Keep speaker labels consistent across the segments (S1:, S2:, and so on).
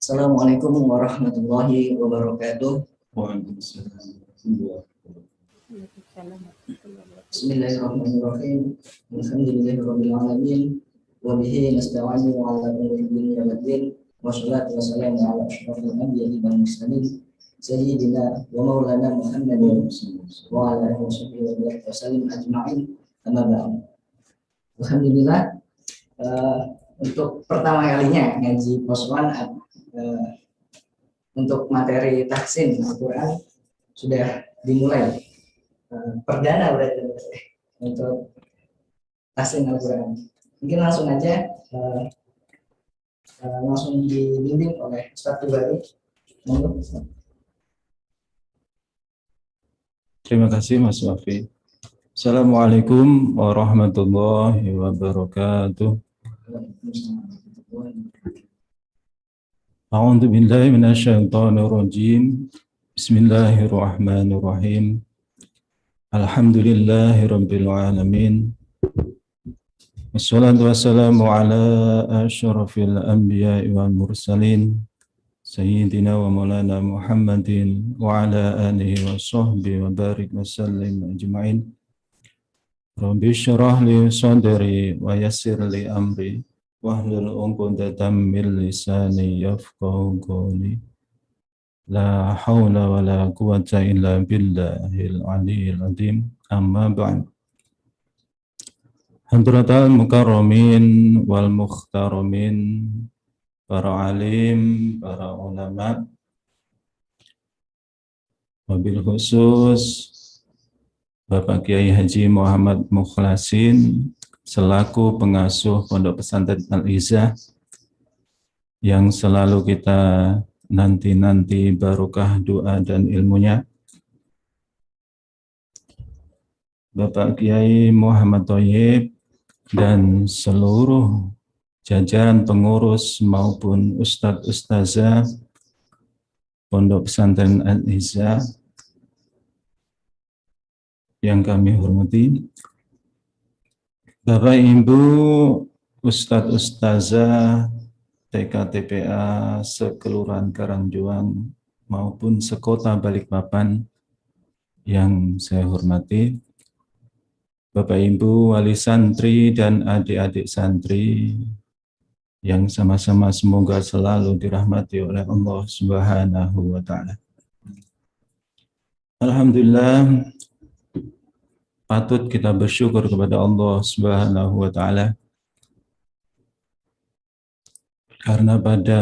S1: Assalamualaikum warahmatullahi wabarakatuh.
S2: Waalaikumsalam.
S1: Bismillahirrahmanirrahim. Alhamdulillahirabbil alamin. Wa bihi nasta'inu 'ala umuri dunya waddin. Wassalatu wassalamu 'ala asyrofil anbiya'i wal mursalin sayyidina wa maulana Muhammadin wa 'ala alihi wasallam ajma'in. Amma ba'd. Alhamdulillah, untuk pertama kalinya ngaji poswan untuk materi tahsin Al-Quran sudah dimulai. Perdana berarti untuk tahsin Al-Quran. Mungkin langsung aja langsung dibimbing oleh Ustaz Tubari.
S2: Terima kasih Mas Wafi. Assalamualaikum warahmatullahi wabarakatuh. A'udzu billahi minasyaitonir rajim. Bismillahirrahmanirrahim. Alhamdulillahirabbil alamin. Wassalatu wassalamu ala asyrafil anbiya'i wal mursalin sayyidina wa maulana Muhammadin wa ala alihi wa sahbihi wa barik wa sallim ajma'in. Rabbi syrah li sadri wa yassir li amri wahlul 'uqdatam min lisani yafqahu qawli. La haula wa la quwwata illa billahil aliyyil azim. Amma ba'd. Hadratal mukarramin wal mukhtaramin, para alim, para ulama, wabil khusus Bapak Kiai Haji Muhammad Mukhlasin selaku pengasuh Pondok Pesantren Al-Izzah yang selalu kita nanti-nanti barokah doa dan ilmunya. Bapak Kiai Muhammad Thayyib dan seluruh jajaran pengurus maupun ustadz-ustazah Pondok Pesantren Al-Izzah yang kami hormati, Bapak Ibu ustadz-ustazah TK-TPA sekelurahan Karangjuang maupun sekota Balikpapan yang saya hormati, Bapak Ibu wali santri dan adik-adik santri yang sama-sama semoga selalu dirahmati oleh Allah Subhanahu wa Ta'ala. Alhamdulillah, patut kita bersyukur kepada Allah Subhanahu wa Ta'ala karena pada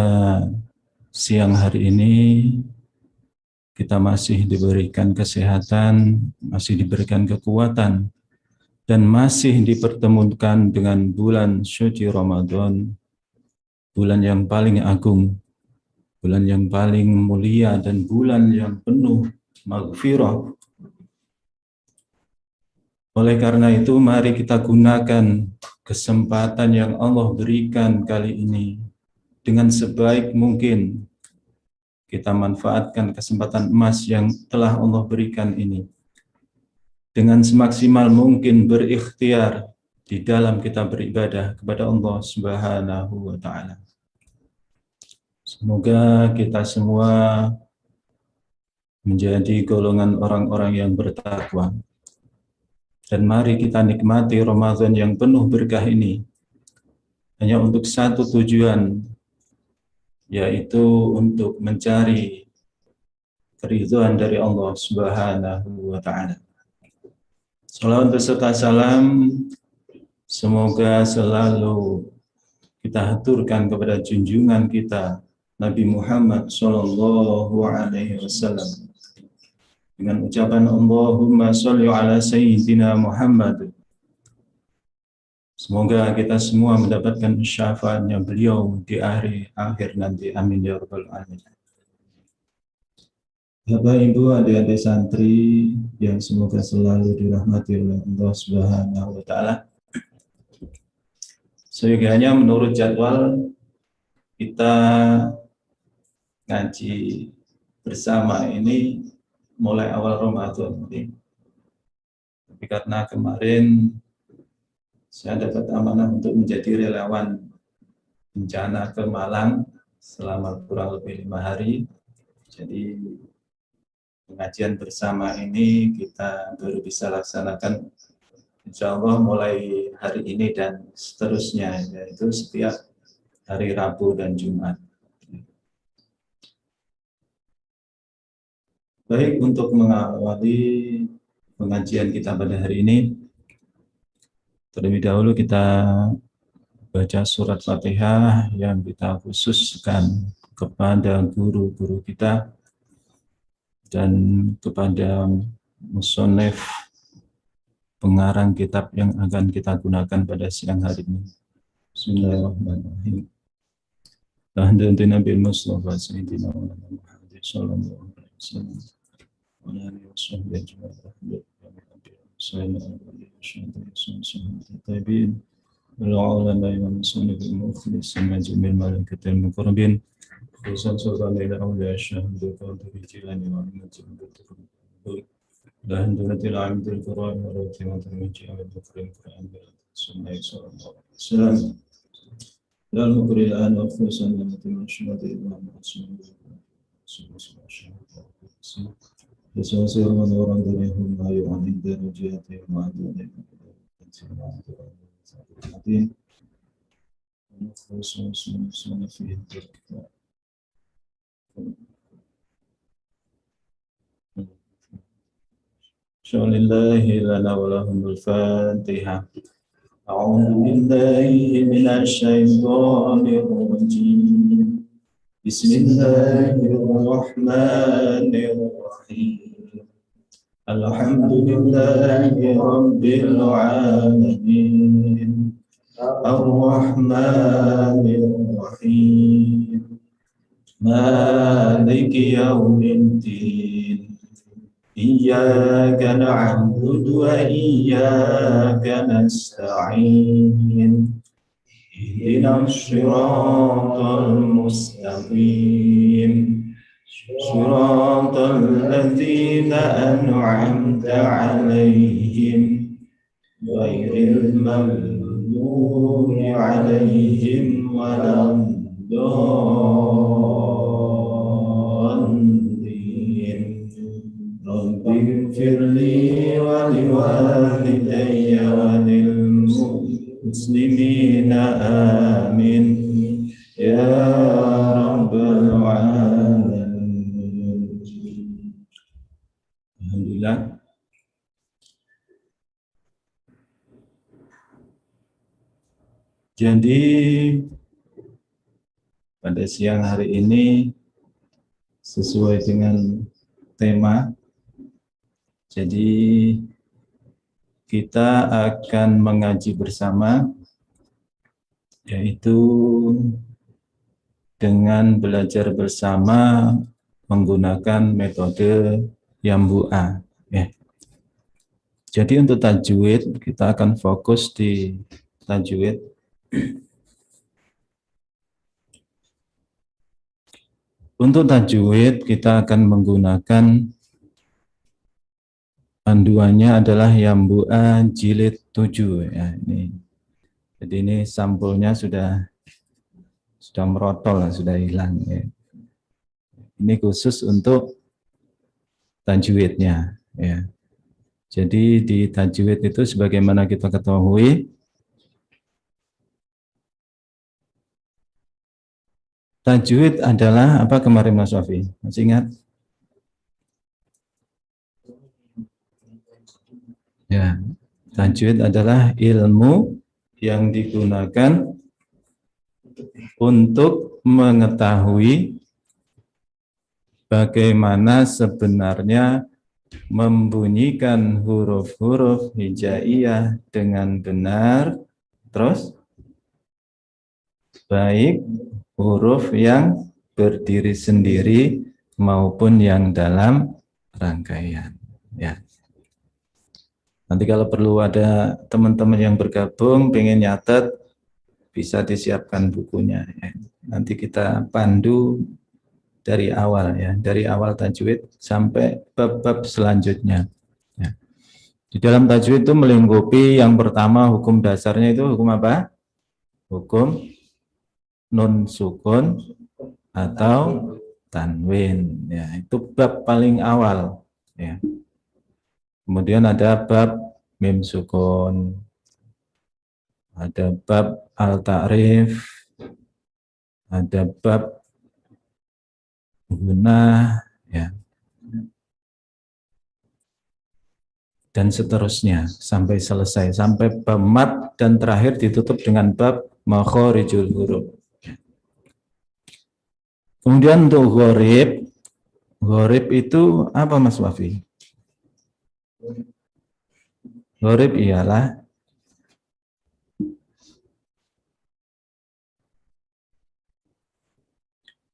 S2: siang hari ini kita masih diberikan kesehatan, masih diberikan kekuatan, dan masih dipertemukan dengan bulan suci Ramadan, bulan yang paling agung, bulan yang paling mulia, dan bulan yang penuh maghfirah. Oleh karena itu, mari kita gunakan kesempatan yang Allah berikan kali ini dengan sebaik mungkin. Kita manfaatkan kesempatan emas yang telah Allah berikan ini dengan semaksimal mungkin berikhtiar di dalam kita beribadah kepada Allah Subhanahu wa Ta'ala. Semoga kita semua menjadi golongan orang-orang yang bertakwa. Dan mari kita nikmati Ramadan yang penuh berkah ini hanya untuk satu tujuan, yaitu untuk mencari keridhaan dari Allah Subhanahu wa Ta'ala. Salawat beserta salam semoga selalu kita haturkan kepada junjungan kita Nabi Muhammad sallallahu alaihi wasallam dengan ucapan Allahumma sholli ala sayyidina Muhammad. Semoga kita semua mendapatkan syafaatnya beliau di akhir nanti. Amin ya rabbal alamin. Bapak Ibu adik-adik santri yang semoga selalu dirahmati oleh Allah Subhanahu wa Ta'ala. Seyogianya menurut jadwal kita ngaji bersama ini mulai awal Ramadan ini. Tapi karena kemarin saya dapat amanah untuk menjadi relawan bencana ke Malang, selama kurang lebih 5 hari. Jadi pengajian bersama ini kita baru bisa laksanakan insya Allah mulai hari ini dan seterusnya, yaitu setiap hari Rabu dan Jumat. Baik, untuk mengawali pengajian kita pada hari ini, terlebih dahulu kita baca surat Fatihah yang kita khususkan kepada guru-guru kita dan kepada musonef pengarang kitab yang akan kita gunakan pada siang hari ini. Bismillahirrahmanirrahim. Alhamdulillah Nabi Mustafa Sayyidina Muhammad sallallahu alaihi wasallam wa alihi wasahbihi ajma'in. العلماء والمصنف المخلص جميع الملائكة المقربين خصوصا سلطان الأولياء الشهد القادر الجيلاني وعلمة الهندلة العبد الكرام وراتبة المجيء والذكر القرآن سنة صلى الله عليه وسلم لا المقر الآن وخصوصا لمة المشهد الإمام رسول الله يسوسر ونورا درهم ما يعني درجات وعدد الدين ونخلص فيه الكتاب شاء الله لنا ولهم الفاتحة. أعوذ بالله من الشيطان الرجيم بسم الله الرحمن الرحيم الحمد لله رب العالمين الرحمن الرحيم مالك يوم الدين إياك نعبد وإياك نستعين اهدنا الصراط المستقيم صراط الذين أنعمت عليهم غير المغضوب عليهم ولا الضالين رب اغفر لي ولوالدي وللمسلمين آمين يا رب العالمين. Alhamdulillah. Jadi pada siang hari ini sesuai dengan tema, jadi kita akan mengaji bersama, yaitu dengan belajar bersama menggunakan metode Yambu'a. Ya. Jadi untuk tajwid kita akan fokus di tajwid. Untuk tajwid kita akan menggunakan panduannya adalah Yambu'a jilid 7 ya, ini. Jadi ini sampulnya sudah merotol, sudah hilang ya. Ini khusus untuk tajwidnya ya. Jadi di tajwid itu sebagaimana kita ketahui, tajwid adalah apa kemarin Mas Wafi? Masih ingat? Ya, tajwid adalah ilmu yang digunakan untuk mengetahui bagaimana sebenarnya membunyikan huruf-huruf hijaiyah dengan benar, terus baik huruf yang berdiri sendiri maupun yang dalam rangkaian. Ya. Nanti kalau perlu ada teman-teman yang bergabung, pengen nyatet, bisa disiapkan bukunya. Ya. Nanti kita pandu dari awal ya, dari awal tajwid sampai bab-bab selanjutnya. Ya. Di dalam tajwid itu melingkupi yang pertama hukum dasarnya itu hukum apa? Hukum nun sukun, atau tanwin. Ya, itu bab paling awal. Ya. Kemudian ada bab mim sukun, ada bab al-ta'rif, ada bab gunah, ya, dan seterusnya sampai selesai, sampai bab mat, dan terakhir ditutup dengan bab makhorijul huruf. Kemudian untuk gharib itu apa Mas Wafi? Gharib ialah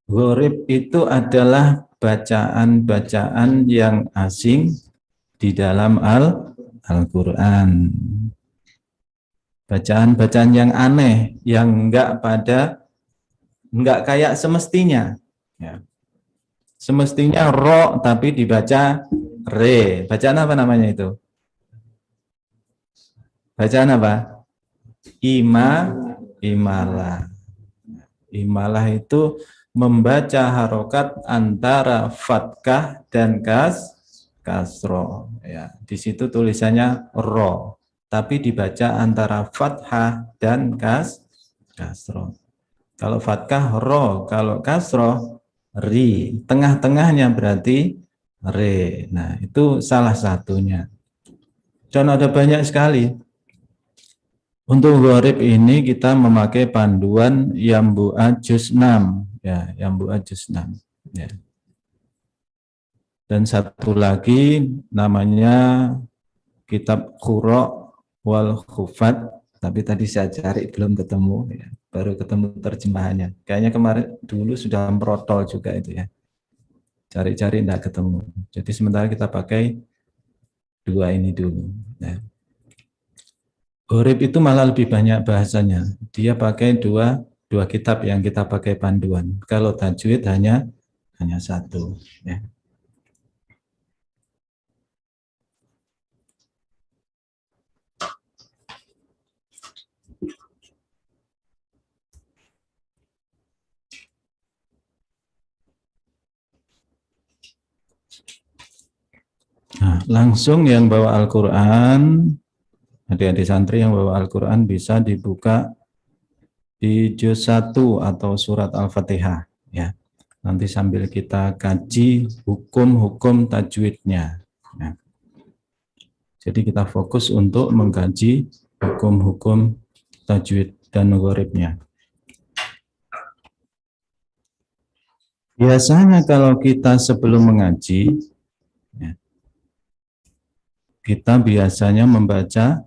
S2: gharib itu adalah bacaan-bacaan yang asing di dalam Al-Quran. Bacaan-bacaan yang aneh, yang enggak kayak semestinya. Ya. Semestinya ro tapi dibaca re. Bacaan apa namanya itu? Bacaan apa? Imalah. Imalah itu membaca harokat antara fatkah dan kasroh. Ya, di situ tulisannya ro, tapi dibaca antara fathah dan kasroh. Kalau fatkah ro, kalau kasroh ri. Tengah-tengahnya berarti re. Nah, itu salah satunya. Dan ada banyak sekali. Untuk gharib ini kita memakai panduan Yambu'a Juz 6, ya, Yambu'a Juz 6, ya. Dan satu lagi namanya kitab Qura wal Khufat, tapi tadi saya cari belum ketemu, ya. Baru ketemu terjemahannya. Kayaknya kemarin dulu sudah memprotol juga itu, ya. Cari-cari tidak ketemu. Jadi sementara kita pakai dua ini dulu, ya. Gharib itu malah lebih banyak bahasanya. Dia pakai dua kitab yang kita pakai panduan. Kalau tajwid hanya satu. Ya. Nah, langsung yang bawa Al-Quran, adik-adik santri yang bawa Al-Quran bisa dibuka di juz 1 atau surat Al-Fatihah. Ya. Nanti sambil kita kaji hukum-hukum tajwidnya. Ya. Jadi kita fokus untuk mengkaji hukum-hukum tajwid dan gharibnya. Biasanya kalau kita sebelum mengaji, ya, kita biasanya membaca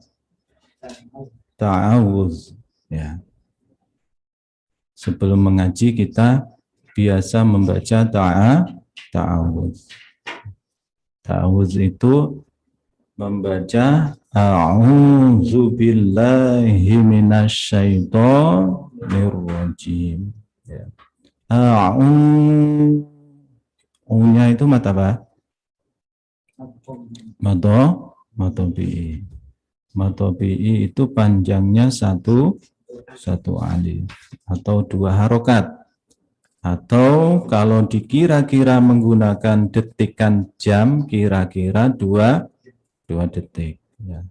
S2: ta'awuz. Ya. Sebelum mengaji kita biasa membaca ta'awuz. Ta'awuz itu membaca a'udzu billahi minasyaitonir rajim. Ya. U-nya itu mata apa? Matobi'i. Matobi'i itu panjangnya satu alif atau dua harokat. Atau kalau dikira-kira menggunakan detikan jam, kira-kira dua detik. Ya.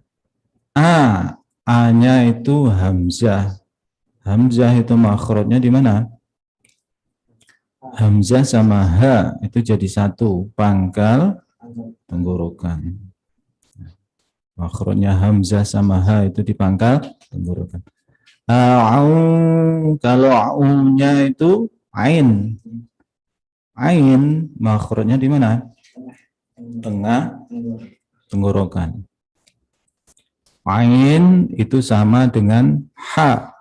S2: A-nya itu hamzah. Hamzah itu makhrajnya di mana? Hamzah sama H itu jadi satu, pangkal tenggorokan. Makhrajnya Hamzah sama H itu di pangkal tenggorokan. Kalau au-nya itu ain. Ain makhrajnya di mana? Tengah tenggorokan. Ain itu sama dengan H.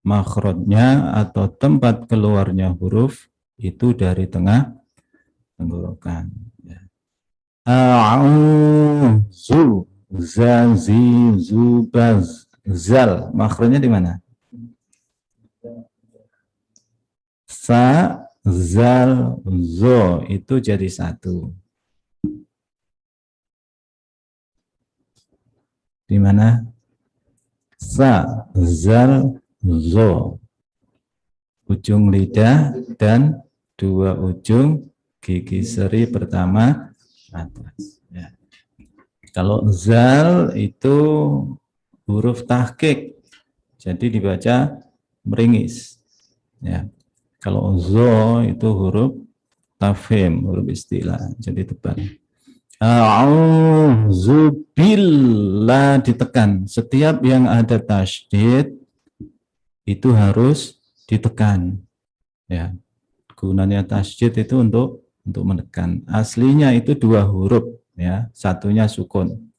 S2: Makhrajnya atau tempat keluarnya huruf itu dari tengah tenggorokan. A'udzu, zazi, zubaz, zal. Makhrajnya di mana? Sa, zal, zo. Itu jadi satu. Di mana? Sa, zal, zo. ujung lidah dan dua ujung gigi seri pertama atas. Ya. Kalau zal itu huruf tahqiq, jadi dibaca meringis. Ya. Kalau zo itu huruf tafhim, huruf istilah, jadi tebal. A'udzubillah ditekan. Setiap yang ada tasydid itu harus ditekan. Ya, gunanya tasydid itu untuk menekan. Aslinya itu dua huruf, ya, satunya sukun.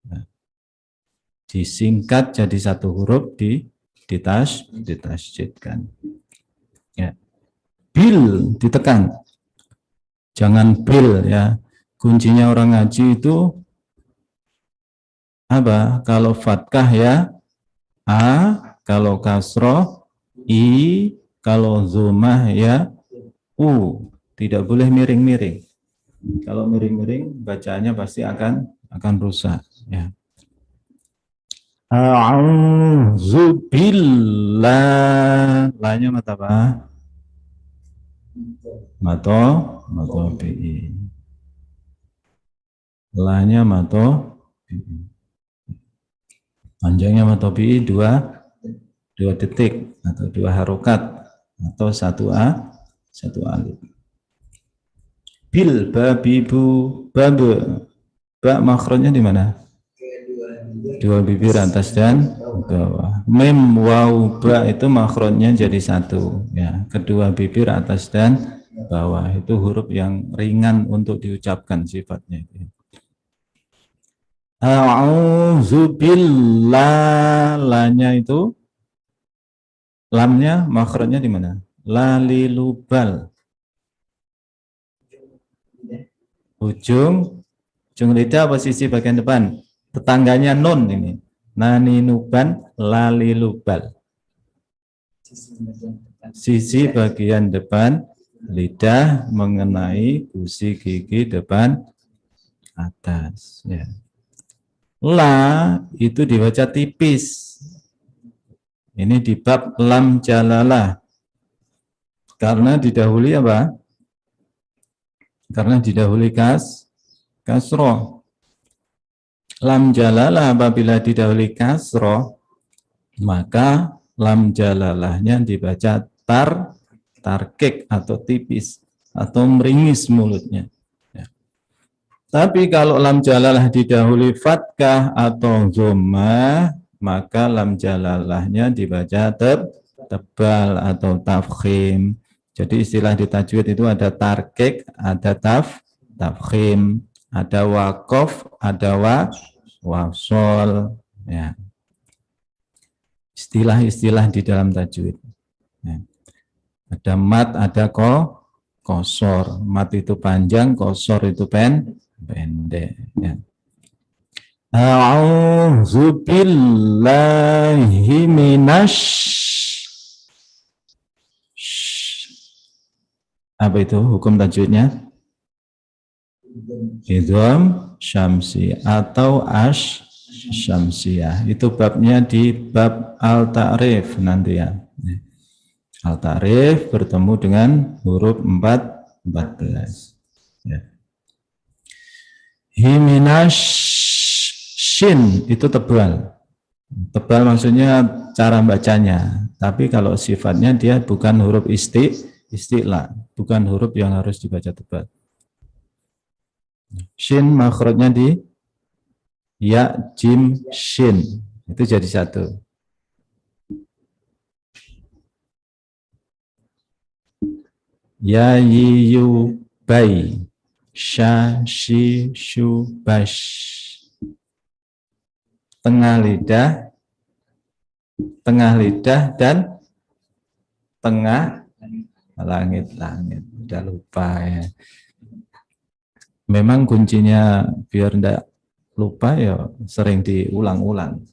S2: Nah, disingkat jadi satu huruf ditasydidkan. Ya. Bil ditekan. Jangan bil, ya. Kuncinya orang ngaji itu apa? Kalau fathah ya a, kalau kasroh i, kalau zumah ya u. Tidak boleh miring-miring. Kalau miring-miring bacaannya pasti akan rusak, ya. A'udzubillah. Lahnya mata apa? Mato bi. Lahnya mato bi. Panjangnya mato bi dua detik atau dua harokat atau satu alif. Bil babi bu babe. Ba makhrajnya di mana? Dua bibir atas dan bawah. Mim waw ba itu makhrajnya jadi satu, ya. Kedua bibir atas dan bawah itu huruf yang ringan untuk diucapkan sifatnya. A'udzubillah, lanya itu lamnya makhrajnya di mana? Lalilubal. Ujung lidah apa sisi bagian depan? Tetangganya nun ini. Naninuban lalilubal. Sisi bagian depan lidah mengenai gusi gigi depan atas, ya. La itu dibaca tipis. Ini di bab lam jalalah. Karena didahului apa? Karena didahului kasroh. Lam jalalah apabila didahului kasroh, maka lam jalalahnya dibaca tarkik atau tipis atau meringis mulutnya. Ya. Tapi kalau lam jalalah didahului fathah atau dhammah, maka lam jalalahnya dibaca tebal atau tafkhim. Jadi istilah di tajwid itu ada tarkik, ada tafkhim, ada waqaf, ada wasol, ya. Istilah-istilah di dalam tajwid. Ya. Ada mat, ada kosor. Mat itu panjang, kosor itu pendek. Ya. A'udzubillahi apa itu hukum tajwidnya? Idgham syamsi atau syamsiyah. Itu babnya di bab al-ta'rif nanti, ya. Al-ta'rif bertemu dengan huruf 14. Ya. Himinash shin itu tebal. Tebal maksudnya cara bacanya. Tapi kalau sifatnya dia bukan huruf istilah, bukan huruf yang harus dibaca tebal. Shin makhrajnya di ya, jim, shin. Itu jadi satu. Ya, yi, yu, bai. Sha, shi, shu, bash. Tengah lidah dan tengah langit. Udah lupa, ya. Memang kuncinya biar enggak lupa ya sering diulang-ulang.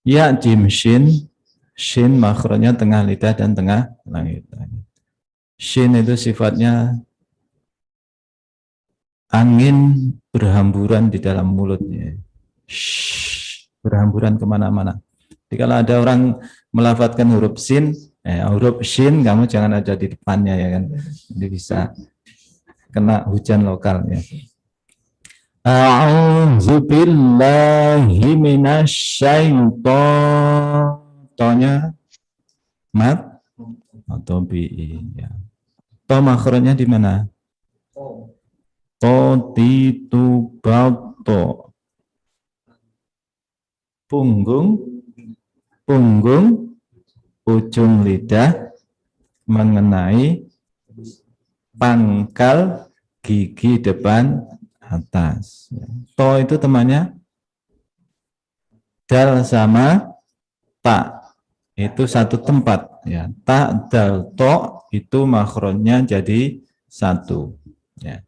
S2: Ya, jim, shin makhrajnya tengah lidah dan tengah langit. Shin itu sifatnya angin berhamburan di dalam mulutnya. Berhamburan kemana-mana. Jadi kalau ada orang melafadzkan huruf shin, kamu jangan ada di depannya ya kan. Jadi bisa kena hujan lokal ya. A'udzu billahi minasyaitonir. To-nya mat atau bi ya. To makhrajnya di mana? To titu bato. Punggung ujung lidah mengenai pangkal gigi depan atas. To itu temannya dal sama ta, itu satu tempat ya. Ta, dal, to itu makhrajnya jadi satu ya.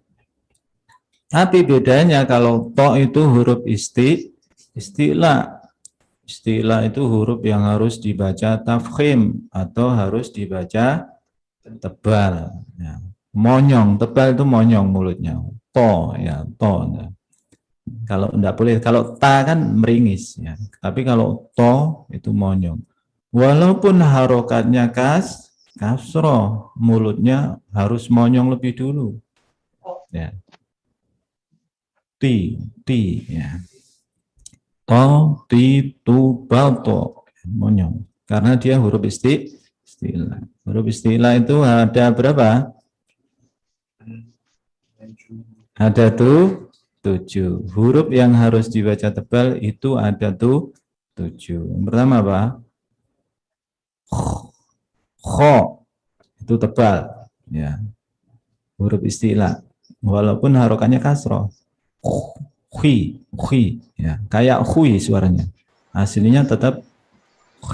S2: Tapi bedanya kalau to itu huruf istilah. Istilah itu huruf yang harus dibaca tafkhim atau harus dibaca tebal. Ya. Monyong, tebal itu monyong mulutnya. To, ya, to. Ya. Kalau enggak boleh, kalau ta kan meringis. Ya. Tapi kalau to itu monyong. Walaupun harokatnya kasroh, mulutnya harus monyong lebih dulu. Ya. Ti, ya. To, ti, tu, bato, monyong. Karena dia huruf istilah. Huruf istilah itu ada berapa? Ada 7. Huruf yang harus dibaca tebal itu ada 7. Yang pertama apa? Kho, itu tebal. Ya. Huruf istilah. Walaupun harokannya kasroh. Khi, ya, kayak hui suaranya. Aslinya tetap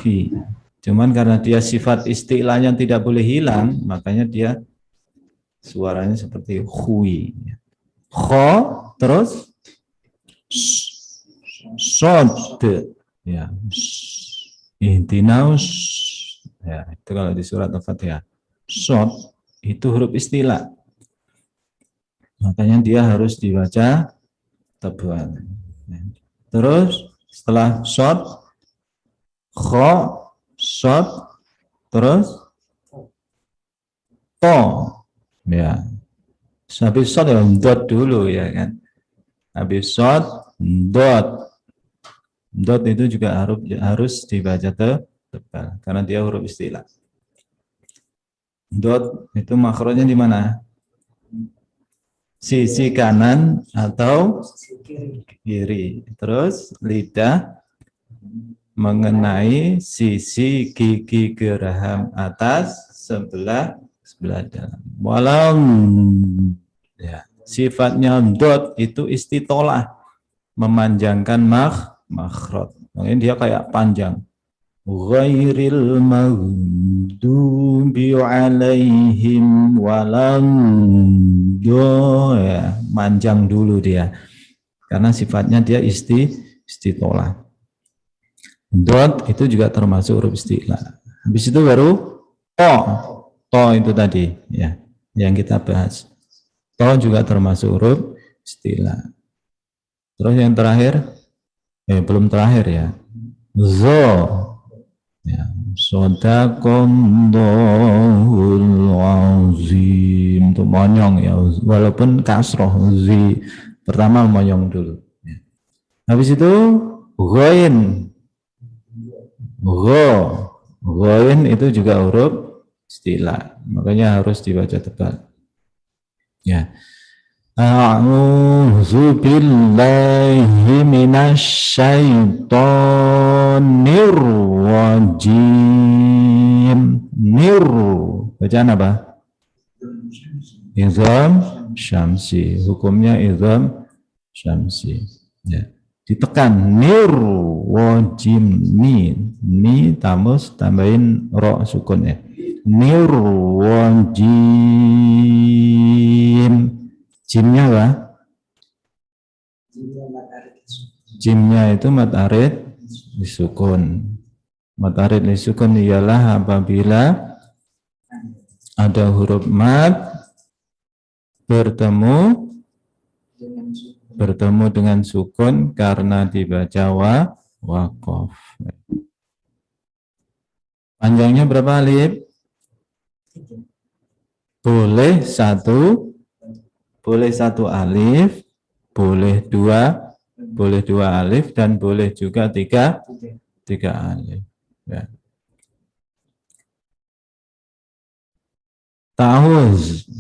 S2: khi. Cuman karena dia sifat istilahnya tidak boleh hilang, makanya dia suaranya seperti hui. Kho, terus sod, ya, ihtinaus, ya, itu kalau di surat Al-Fatihah. Sod itu huruf istilah, makanya dia harus dibaca tebal. Terus setelah sod, kho, sod, terus to, ya. Habis sod ya dot dulu ya kan. Habis sod, dot itu juga harus dibaca tebal karena dia huruf istilah. Dot itu makhrajnya di mana? Sisi kanan atau kiri. Terus lidah mengenai sisi gigi geraham atas sebelah dalam. Walau ya, sifatnya dot itu istitolah, memanjangkan makhraj. Makanya dia kayak panjang. Ghairil maghdubi alaihim ya, manjang dulu dia karena sifatnya dia istitolah. Dot itu juga termasuk huruf istilah. Habis itu baru to itu tadi ya yang kita bahas. To juga termasuk huruf istilah. Terus yang terakhir belum terakhir ya, zo ya, Shadaqallahul azim, untuk monyong ya, walaupun kasroh zi pertama monyong dulu ya. Habis itu ghain, ghain itu juga huruf istilah, makanya harus dibaca tebal ya. A'udzu billahi minasyaitonir rajim. Bacaan apa? Izam syamsi. Hukumnya izam syamsi. Ya. Ditekan wajim ni tamus tambahin ro sukun ya. Wajim. Jimnya apa? Jimnya itu mat arid disukun. Mat arid disukun ialah apabila ada huruf mat bertemu dengan sukun karena dibaca waqaf. Panjangnya berapa alif? Boleh satu alif, boleh dua alif, dan boleh juga tiga alif. Ya. Ta'awuz.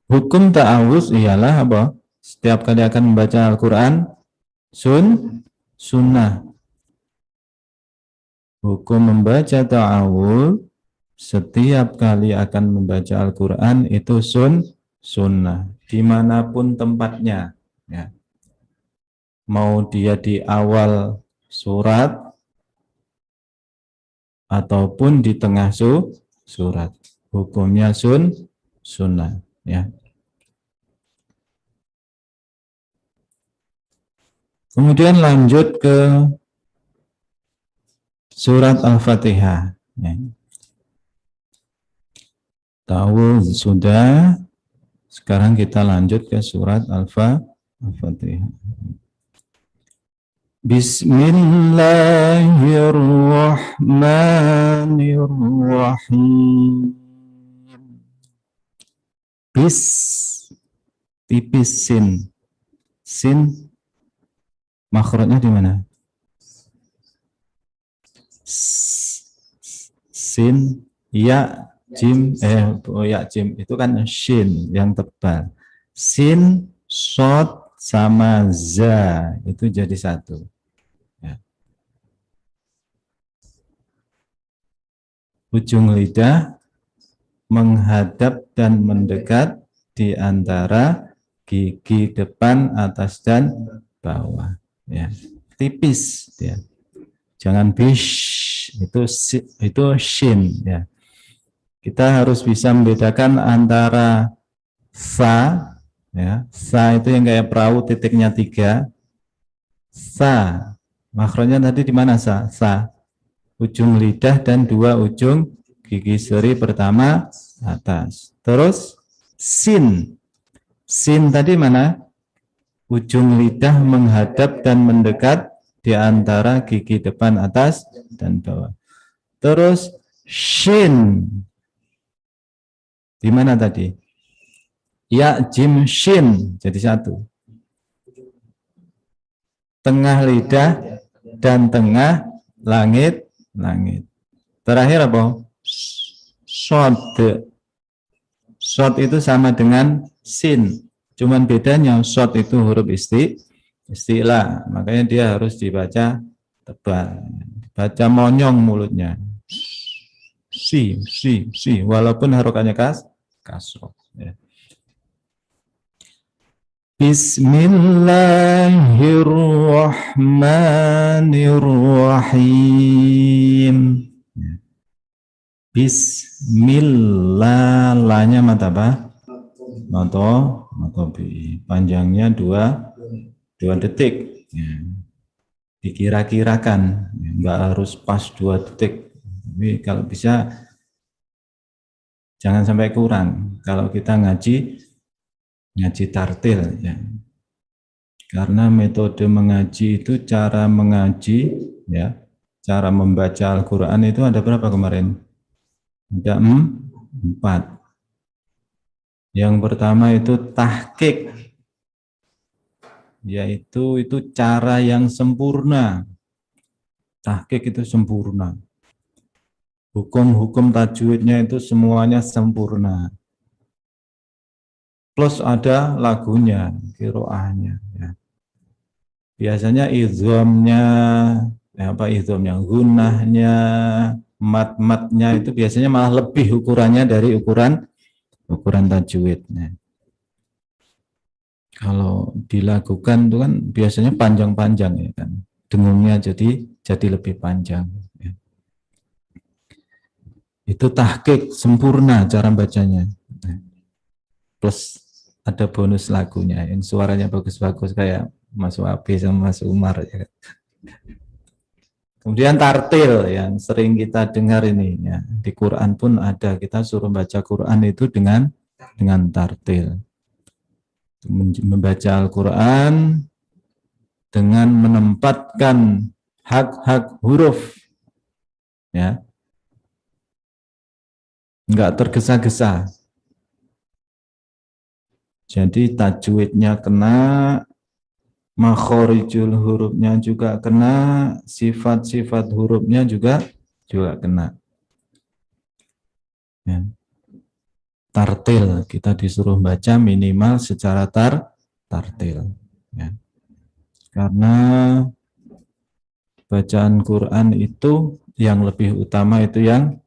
S2: Hukum ta'awuz ialah apa? Setiap kali akan membaca Al-Quran, sunnah. Hukum membaca ta'awuz, setiap kali akan membaca Al-Quran itu sunnah. Dimanapun tempatnya. Ya. Mau dia di awal surat, ataupun di tengah surat. Hukumnya sunnah. Ya. Kemudian lanjut ke surat Al-Fatihah. Ya. Tahu sudah. Sekarang kita lanjut ke surat Al-Fatihah. Bismillahirrahmanirrahim. Bis, tipis sin makhrajnya di mana? Sin, ya, jim, ya jim itu kan shin yang tebal. Sin, shod sama za itu jadi satu. Ya. Ujung lidah menghadap dan mendekat di antara gigi depan, atas, dan bawah. Ya. Tipis. Ya. Jangan bish, itu shin. Ya. Kita harus bisa membedakan antara sa, ya, sa itu yang kayak perahu titiknya 3. Sa, makronya tadi di mana sa? Sa, ujung lidah dan 2 ujung gigi seri pertama atas. Terus sin, sin tadi mana? Ujung lidah menghadap dan mendekat di antara gigi depan atas dan bawah. Terus shin, di mana tadi? Ya, jim, shin, jadi satu. Tengah lidah dan tengah langit. Terakhir apa? Shod. Shod itu sama dengan sin. Cuman bedanya shod itu huruf istilah. Makanya dia harus dibaca tebal. Baca monyong mulutnya. Si. Walaupun harokannya kasroh. Ya. Bismillahirrahmanirrahim. Bismillah, lanya mata apa? Mato bi. Panjangnya 2 detik. Ya. Dikira-kirakan, nggak harus pas 2 detik. Tapi kalau bisa jangan sampai kurang. Kalau kita ngaji tartil, ya. Karena metode mengaji itu cara mengaji, ya, cara membaca Al-Quran itu ada berapa kemarin? Ada 4. Yang pertama itu tahqiq, yaitu cara yang sempurna. Tahqiq itu sempurna. Hukum-hukum tajwidnya itu semuanya sempurna. Plus ada lagunya, qiraahnya. Ya. Biasanya idghamnya, gunnahnya, mat-matnya itu biasanya malah lebih ukurannya dari ukuran tajwid. Ya. Kalau dilakukan itu kan biasanya panjang-panjang, ya kan, dengungnya jadi lebih panjang. Ya. Itu tahqiq sempurna cara bacanya. Ya. Plus ada bonus lagunya yang suaranya bagus-bagus kayak Mas Wabi sama Mas Umar. Ya. Kemudian tartil yang sering kita dengar ini, ya. Di Quran pun ada, kita suruh baca Quran itu dengan tartil. Membaca Al-Quran dengan menempatkan hak-hak huruf, ya, enggak tergesa-gesa. Jadi tajwidnya kena, makhorijul hurufnya juga kena, sifat-sifat hurufnya juga kena. Ya. Tartil, kita disuruh baca minimal secara tartil. Ya. Karena bacaan Quran itu yang lebih utama itu yang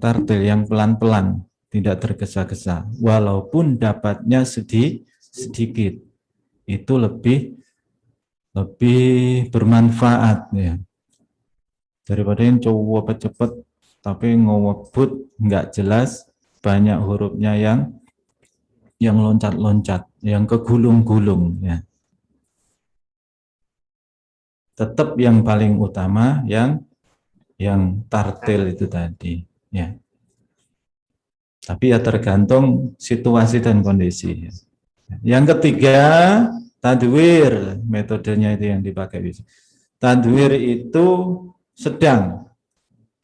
S2: tartil, yang pelan-pelan, tidak tergesa-gesa. Walaupun dapatnya sedikit, itu lebih bermanfaat ya. Daripada yang coba cepet tapi ngewebut nggak jelas, banyak hurufnya yang loncat-loncat, yang kegulung-gulung ya. Tetap yang paling utama yang tartil itu tadi ya. Tapi ya tergantung situasi dan kondisi ya. Yang ketiga, tadwir, metodenya itu yang dipakai. Tadwir itu sedang,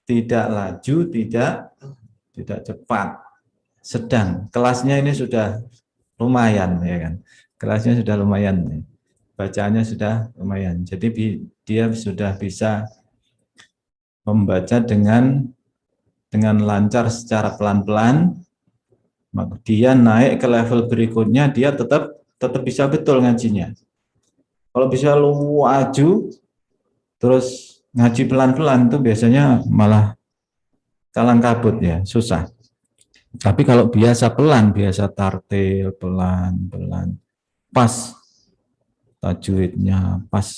S2: tidak laju, tidak cepat, sedang. Kelasnya ini sudah lumayan ya kan. Kelasnya sudah lumayan. Bacaannya sudah lumayan. Jadi dia sudah bisa membaca dengan lancar secara pelan-pelan. Dia naik ke level berikutnya, dia tetap bisa betul ngajinya. Kalau bisa lu laju terus ngaji pelan-pelan tuh biasanya malah kalang kabut ya, susah. Tapi kalau biasa pelan, biasa tartil, pelan-pelan, pas tajwidnya, pas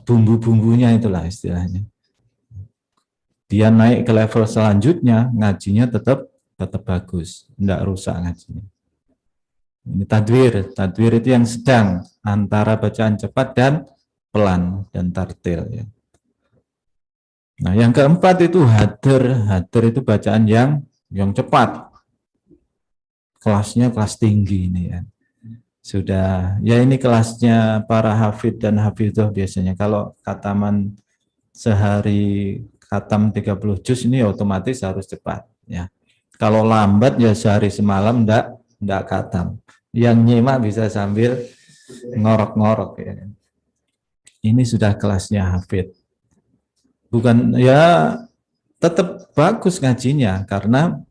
S2: bumbu-bumbunya itulah istilahnya. Dia naik ke level selanjutnya, ngajinya tetap bagus, enggak rusak ngajinya. Ini tadwir itu yang sedang antara bacaan cepat dan pelan dan tartil ya. Nah, yang keempat itu hadir itu bacaan yang cepat. Kelasnya kelas tinggi ini ya. Sudah, ya ini kelasnya para hafid dan hafidhah biasanya. Kalau khataman sehari khatam 30 juz ini otomatis harus cepat ya. Kalau lambat ya sehari semalam enggak khatam. Yang nyimak bisa sambil ngorok-ngorok ya. Ini sudah kelasnya hafid. Bukan ya, tetap bagus ngajinya karena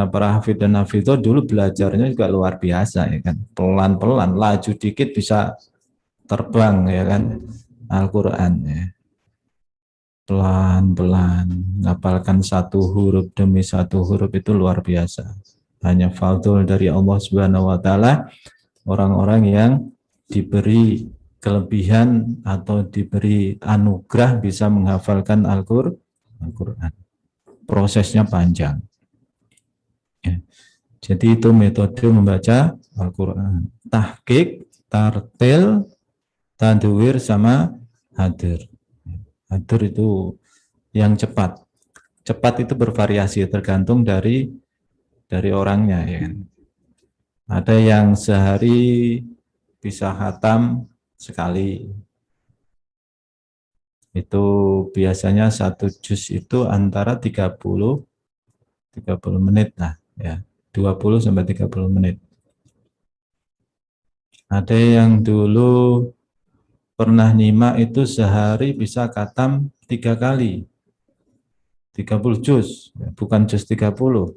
S2: para hafid dan hafidhah dulu belajarnya juga luar biasa ya kan. Pelan-pelan, laju dikit bisa terbang ya kan Al-Qur'an ya. Pelan-pelan, ngapalkan satu huruf demi satu huruf itu luar biasa. Hanya fadl dari Allah Subhanahu wa taala orang-orang yang diberi kelebihan atau diberi anugerah bisa menghafalkan Al-Qur'an. Prosesnya panjang. Ya. Jadi itu metode membaca Al-Qur'an. Tahqiq, tartil, tadwir sama hadir. Hadir itu yang cepat. Cepat itu bervariasi tergantung dari orangnya ya. Ada yang sehari bisa khatam sekali. Itu biasanya satu juz itu antara 30 menit lah ya. 20 sampai 30 menit. Ada yang dulu pernah nyimak itu sehari bisa khatam 3 kali. 30 juz, bukan juz 30.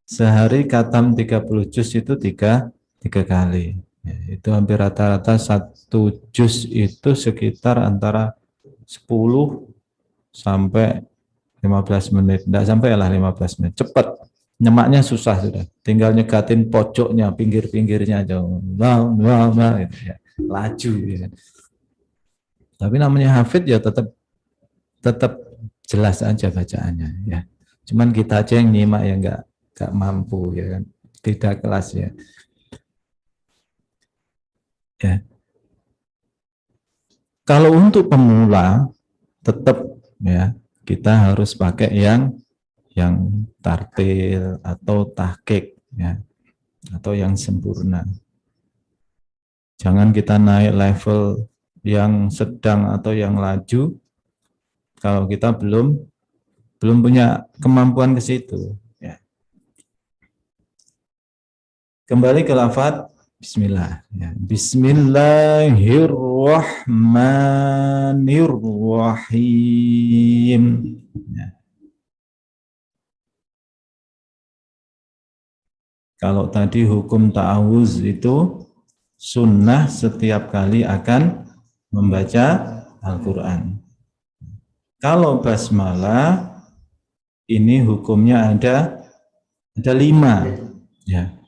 S2: Sehari khatam 30 juz itu 3 kali. Ya, itu hampir rata-rata satu juz itu sekitar antara 10 sampai 15 menit. Tidak sampai lah 15 menit. Cepat. Nyemaknya susah sudah. Tinggal nyekatin pojoknya, pinggir-pinggirnya aja. Gitu, ya. Laju. Ya. Tapi namanya hafid ya tetap jelas aja bacaannya. Ya. Cuman kita aja yang nyimak ya enggak mampu ya kan, tidak kelas ya. Ya. Kalau untuk pemula tetap ya kita harus pakai yang tartil atau tahqiq ya, atau yang sempurna. Jangan kita naik level yang sedang atau yang laju kalau kita belum belum punya kemampuan ke situ. Ya. Kembali ke lafaz Bismillah. Ya. Bismillahirrahmanirrahim. Ya. Kalau tadi hukum ta'awuz itu sunnah setiap kali akan membaca Al-Quran. Kalau basmalah ini hukumnya ada 5. Ya.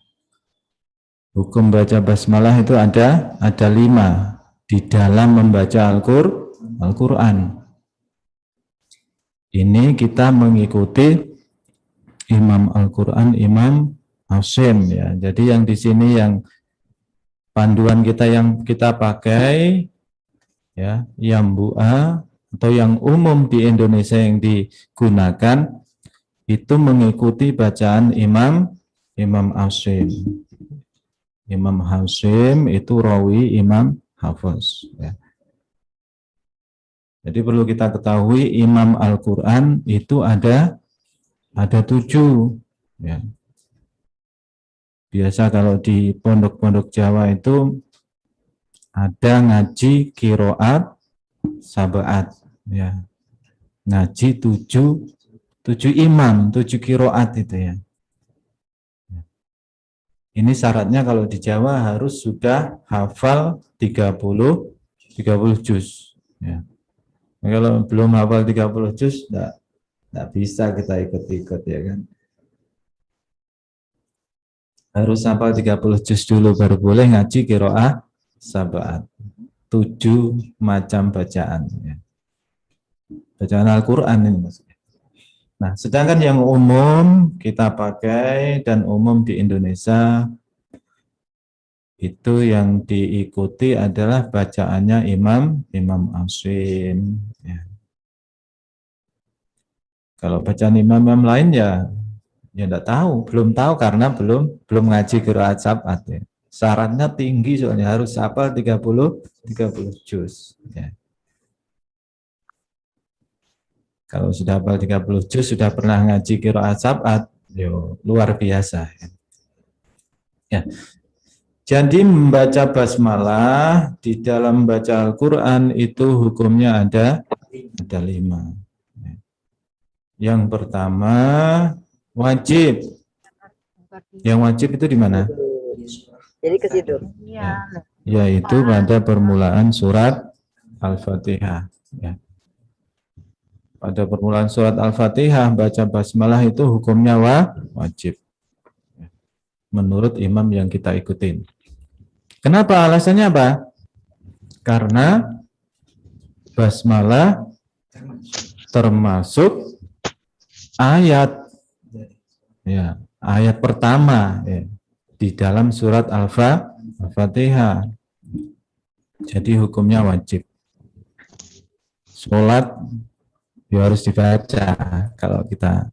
S2: Hukum baca basmalah itu ada 5 di dalam membaca Al-Quran. Ini kita mengikuti Imam Al-Quran, Imam Hasyim, ya. Jadi yang di sini yang panduan kita yang kita pakai, ya, Yambu'a atau yang umum di Indonesia yang digunakan itu mengikuti bacaan Imam Hasyim. Imam Hasyim itu rawi Imam Hafiz. Ya. Jadi perlu kita ketahui Imam Al-Quran itu ada 7. Ya. Biasa kalau di pondok-pondok Jawa itu ada ngaji qiraat sab'at, ya. Ngaji 7 imam, 7 qiraat itu ya. Ini syaratnya kalau di Jawa harus sudah hafal 30 juz. Ya. Kalau belum hafal 30 juz, enggak bisa kita ikut-ikut, ya kan. Harus hafal 30 juz dulu baru boleh ngaji qiraah sab'at. 7 macam bacaan. Ya. Bacaan Al-Quran ini maksudnya. Nah, sedangkan yang umum kita pakai dan umum di Indonesia itu yang diikuti adalah bacaannya Imam Hasyim. Ya. Kalau bacaan imam lain ya enggak tahu, belum tahu karena belum ngaji qiraat sab'at. Ya. Syaratnya tinggi soalnya harus hafal 30 juz. Ya. Kalau sudah hafal 30 juz, sudah pernah ngaji qiraat sab'at, yo luar biasa. Ya. Jadi membaca basmalah di dalam baca Al-Quran itu hukumnya ada 5. Yang pertama wajib. Yang wajib itu di mana?
S3: Jadi ke situ.
S2: Ya. Yaitu pada permulaan surat Al-Fatihah. Ya. Pada permulaan surat Al-Fatihah baca basmalah itu hukumnya wajib. Menurut imam yang kita ikutin. Kenapa? Alasannya apa? Karena basmalah termasuk ayat, ya, ayat pertama, ya, di dalam surat Al-Fatihah. Jadi hukumnya wajib. Sholat ya harus dibaca kalau kita,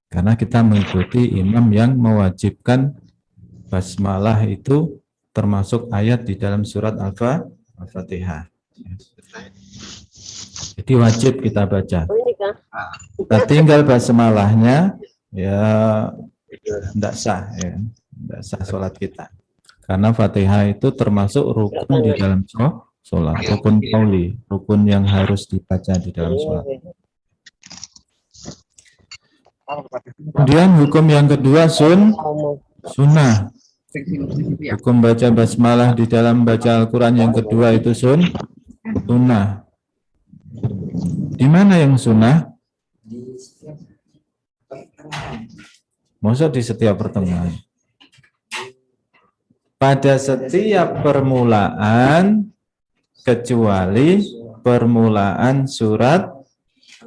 S2: karena kita mengikuti imam yang mewajibkan basmalah itu termasuk ayat di dalam surat Al-Fatihah. Jadi wajib kita baca. Nah, tinggal basmalahnya ya tidak sah, ya, tidak sah sholat kita. Karena Fatihah itu termasuk rukun di dalam sholat, rukun qauli, rukun yang harus dibaca di dalam sholat. Kemudian hukum yang kedua sunnah. Hukum baca basmalah di dalam baca Al-Quran yang kedua itu sunnah. Di mana yang sunnah? Maksud di setiap pertemuan. Pada setiap permulaan kecuali permulaan surat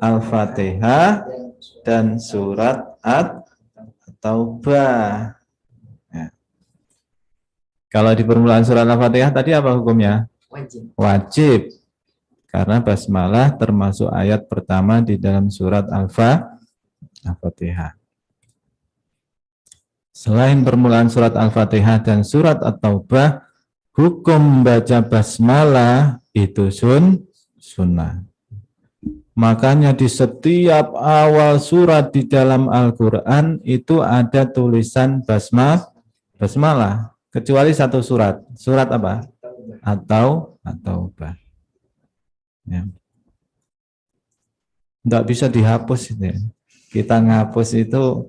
S2: Al-Fatihah dan surat At-Taubah. Ya. Kalau di permulaan surat Al-Fatihah tadi apa hukumnya? Wajib. Karena basmalah termasuk ayat pertama di dalam surat Al-Fatihah. Selain permulaan surat Al-Fatihah dan surat At-Taubah, hukum baca basmalah itu sunnah. Makanya di setiap awal surat di dalam Al-Quran itu ada tulisan basmalah. Kecuali satu surat. Surat apa? At-Taubah. Ya. Nggak bisa dihapus itu ya. Kita ngapus itu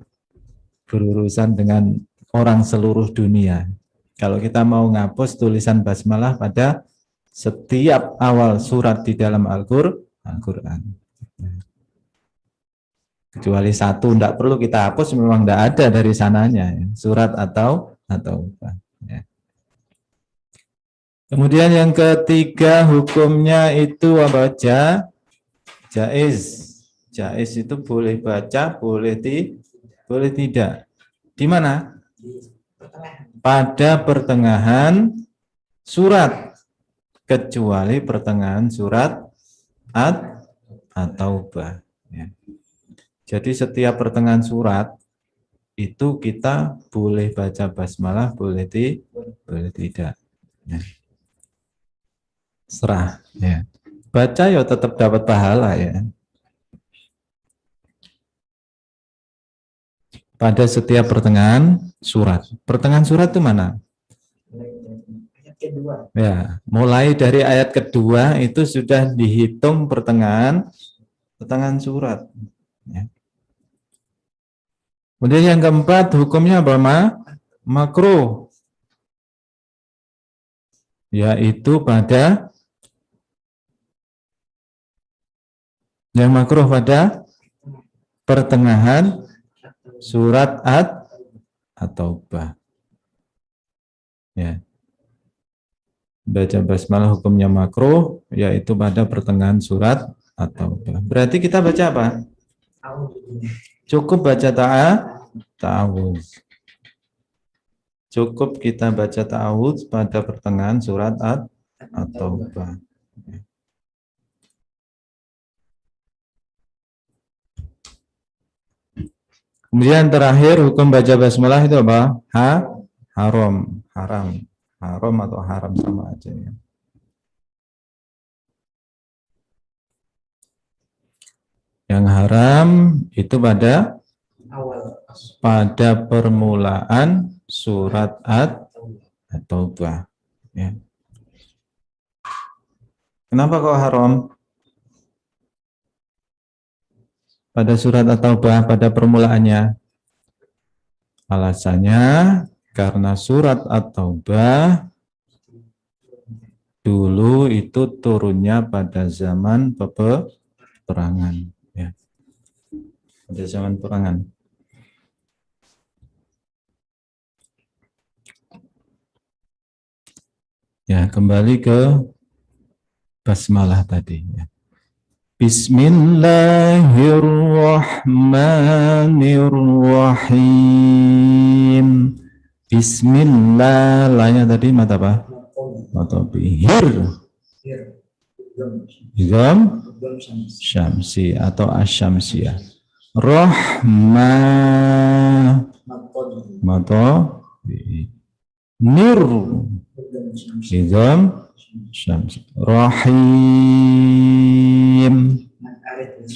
S2: berurusan dengan orang seluruh dunia. Kalau kita mau ngapus tulisan basmalah pada setiap awal surat di dalam Al-Quran. Kecuali satu, tidak perlu kita hapus, memang tidak ada dari sananya. Ya. Surat atau ya. Kemudian yang ketiga hukumnya itu apa? Jaiz. Jaiz itu boleh baca, boleh tidak. Di mana? Pada pertengahan surat. Kecuali pertengahan surat At-Taubah. Ya. Jadi setiap pertengahan surat itu kita boleh baca basmalah, boleh tidak. Ya. Serah. Ya. Baca ya tetap dapat pahala ya. Pada setiap pertengahan surat. Pertengahan surat itu mana?
S1: Ayat kedua.
S2: Ya, mulai dari ayat kedua itu sudah dihitung pertengahan surat. Ya. Kemudian yang keempat hukumnya apa? Makruh. Yaitu pada yang makruh pada pertengahan surat At-Taubah. Ya. Baca basmalah hukumnya makruh, yaitu pada pertengahan surat At-Taubah. Berarti kita baca apa? Cukup baca ta'awudz. Cukup kita baca ta'awudz pada pertengahan surat At-Taubah. Kemudian terakhir hukum baca basmalah itu apa? Haram atau haram sama aja ya. Yang haram itu pada permulaan surat At-Taubah. Ya. Kenapa kok haram? Pada surat At-Taubah pada permulaannya. Alasannya karena surat At-Taubah dulu itu turunnya pada zaman peperangan. Ya. Pada zaman perangan. Ya, kembali ke basmalah tadi. Ya. Bismillahirrahmanirrahim. Bismillah, lahnya tadi mata apa? Mata bihir. Idgham syamsi atau asyamsiyah. Rahman mata nir. Idgham syamsi. Rahim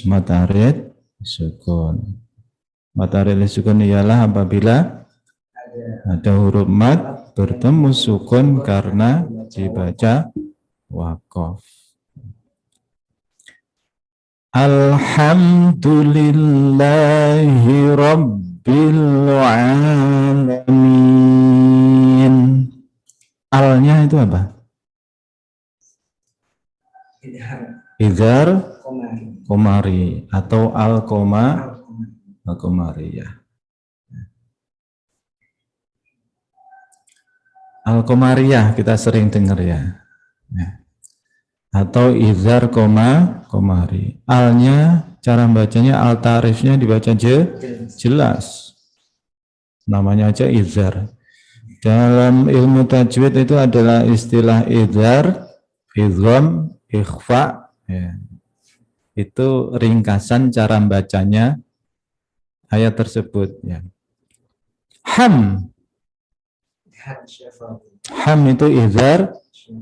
S2: matarid sukun. Matarid sukun ialah apabila ada huruf mat bertemu sukun karena dibaca waqaf. Alhamdulillahi rabbil alamin. Alnya itu apa? Idhar komari atau al-komariyah. Al-komariyah kita sering dengar ya. Atau idhar komari. Alnya cara bacanya al tarifnya dibaca jelas. Namanya aja idhar. Dalam ilmu tajwid itu adalah istilah idhar, idgham, ikhfa. Ya. Itu ringkasan cara bacanya ayat tersebut. Ya. Ham. Ham itu izhar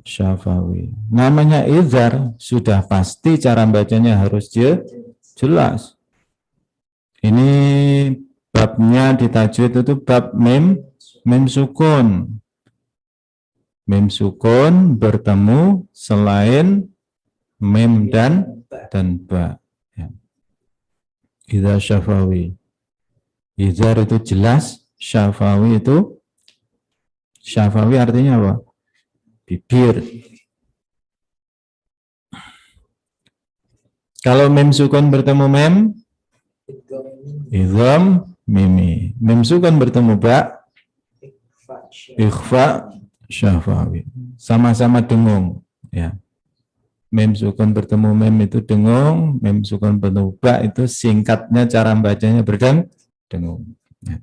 S2: syafawi. Namanya izhar sudah pasti cara bacanya harus jelas. Ini babnya di tajwid itu bab mim sukun. Mim sukun bertemu selain mim dan ba. Ya. Izhar syafawi. Izhar itu jelas, syafawi itu syafawi artinya apa? Bibir. Kalau mim sukun bertemu mim, idgham mimi. Mim sukun bertemu ba, ikhfa syafawi. Sama-sama dengung, ya. Mim sukun bertemu mim itu dengung, mim sukun bertemu ba itu singkatnya cara bacanya dengung. Ya.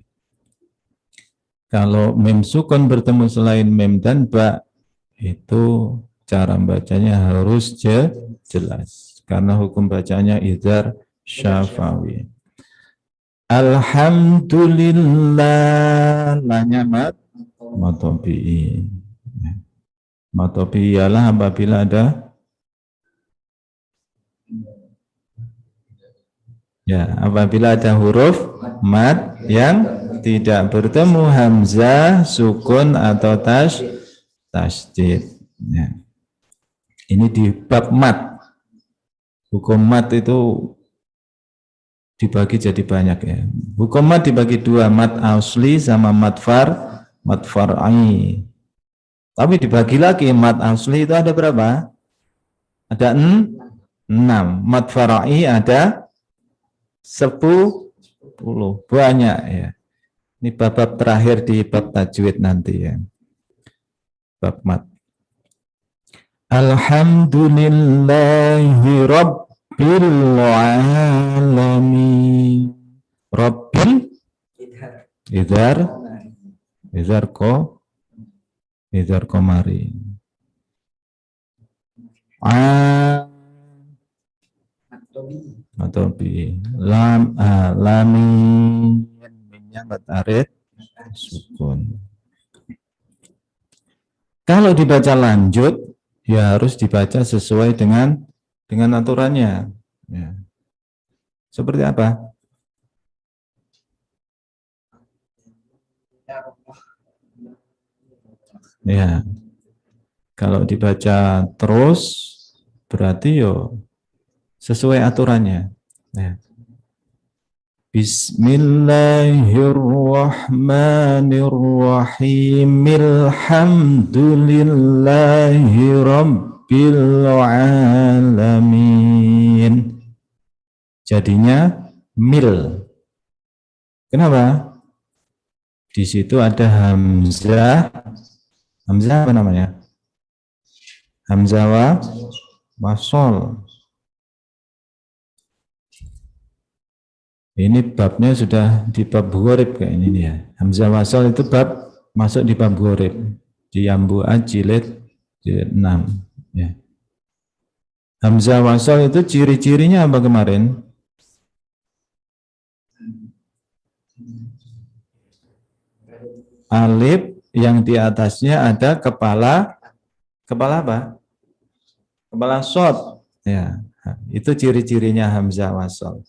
S2: Kalau mim sukun bertemu selain mim dan ba itu cara bacanya harus jelas karena hukum bacanya izhar syafawi. Alhamdulillah, lanya matobi. Matobi ialah apabila ada apabila ada huruf mad yang tidak bertemu hamzah, sukun atau tasydid. Ya. Ini di bab mat. Hukum mat itu dibagi jadi banyak ya. Hukum mat dibagi dua, mat asli sama mat far'i. Tapi dibagi lagi, mat asli itu ada berapa? Ada 6. Mat far'i ada 10. Banyak ya. Ini bab terakhir di bab tajwid nanti ya. Bab mat. Alhamdulillahi rabbil alamin. Rabbil izhar komari. Atau bi lamin minnya batarit sukun. Kalau dibaca lanjut ya harus dibaca sesuai dengan aturannya. Ya. Seperti apa? Ya. Kalau dibaca terus berarti sesuai aturannya. Ya. Bismillahirrahmanirrahim. Alhamdulillahi rabbil alamin. Jadinya mil. Kenapa? Di situ ada hamzah. Hamzah apa namanya? Hamzah wasol. Ini babnya sudah di bab ghorib kayak ini ya. Hamzah wasol itu bab masuk di bab ghorib di Yambu'ah jilid 6 ya. Hamzah wasol itu ciri-cirinya apa kemarin? Alif yang di atasnya ada kepala apa? Kepala shad ya. Itu ciri-cirinya hamzah wasol.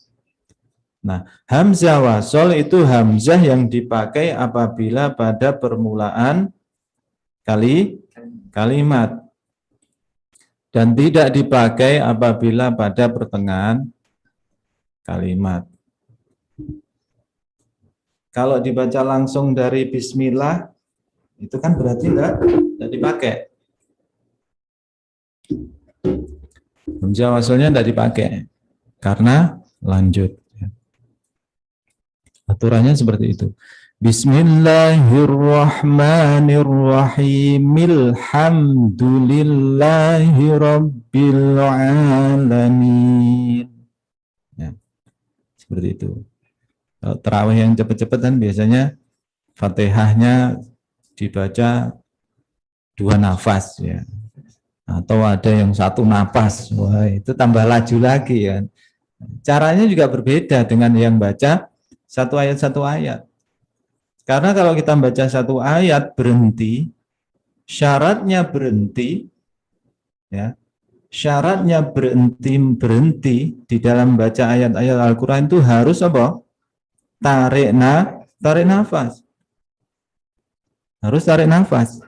S2: Nah, hamzah wasol itu hamzah yang dipakai apabila pada permulaan kalimat dan tidak dipakai apabila pada pertengahan kalimat. Kalau dibaca langsung dari bismillah itu kan berarti tidak dipakai. Hamzah wasolnya tidak dipakai karena lanjut. Aturannya seperti itu. Bismillahirrahmanirrahim. Alhamdulillahi rabbil alamin. Ya, seperti itu. Kalau tarawih yang cepat-cepat kan biasanya Fatihahnya dibaca 2 nafas ya. Atau ada yang 1 nafas. Wah, itu tambah laju lagi ya. Caranya juga berbeda dengan yang baca 1 ayat 1 ayat. Karena kalau kita baca 1 ayat berhenti, syaratnya berhenti, ya, syaratnya berhenti di dalam baca ayat-ayat Al-Quran itu harus apa? Tarik nafas. Harus tarik nafas.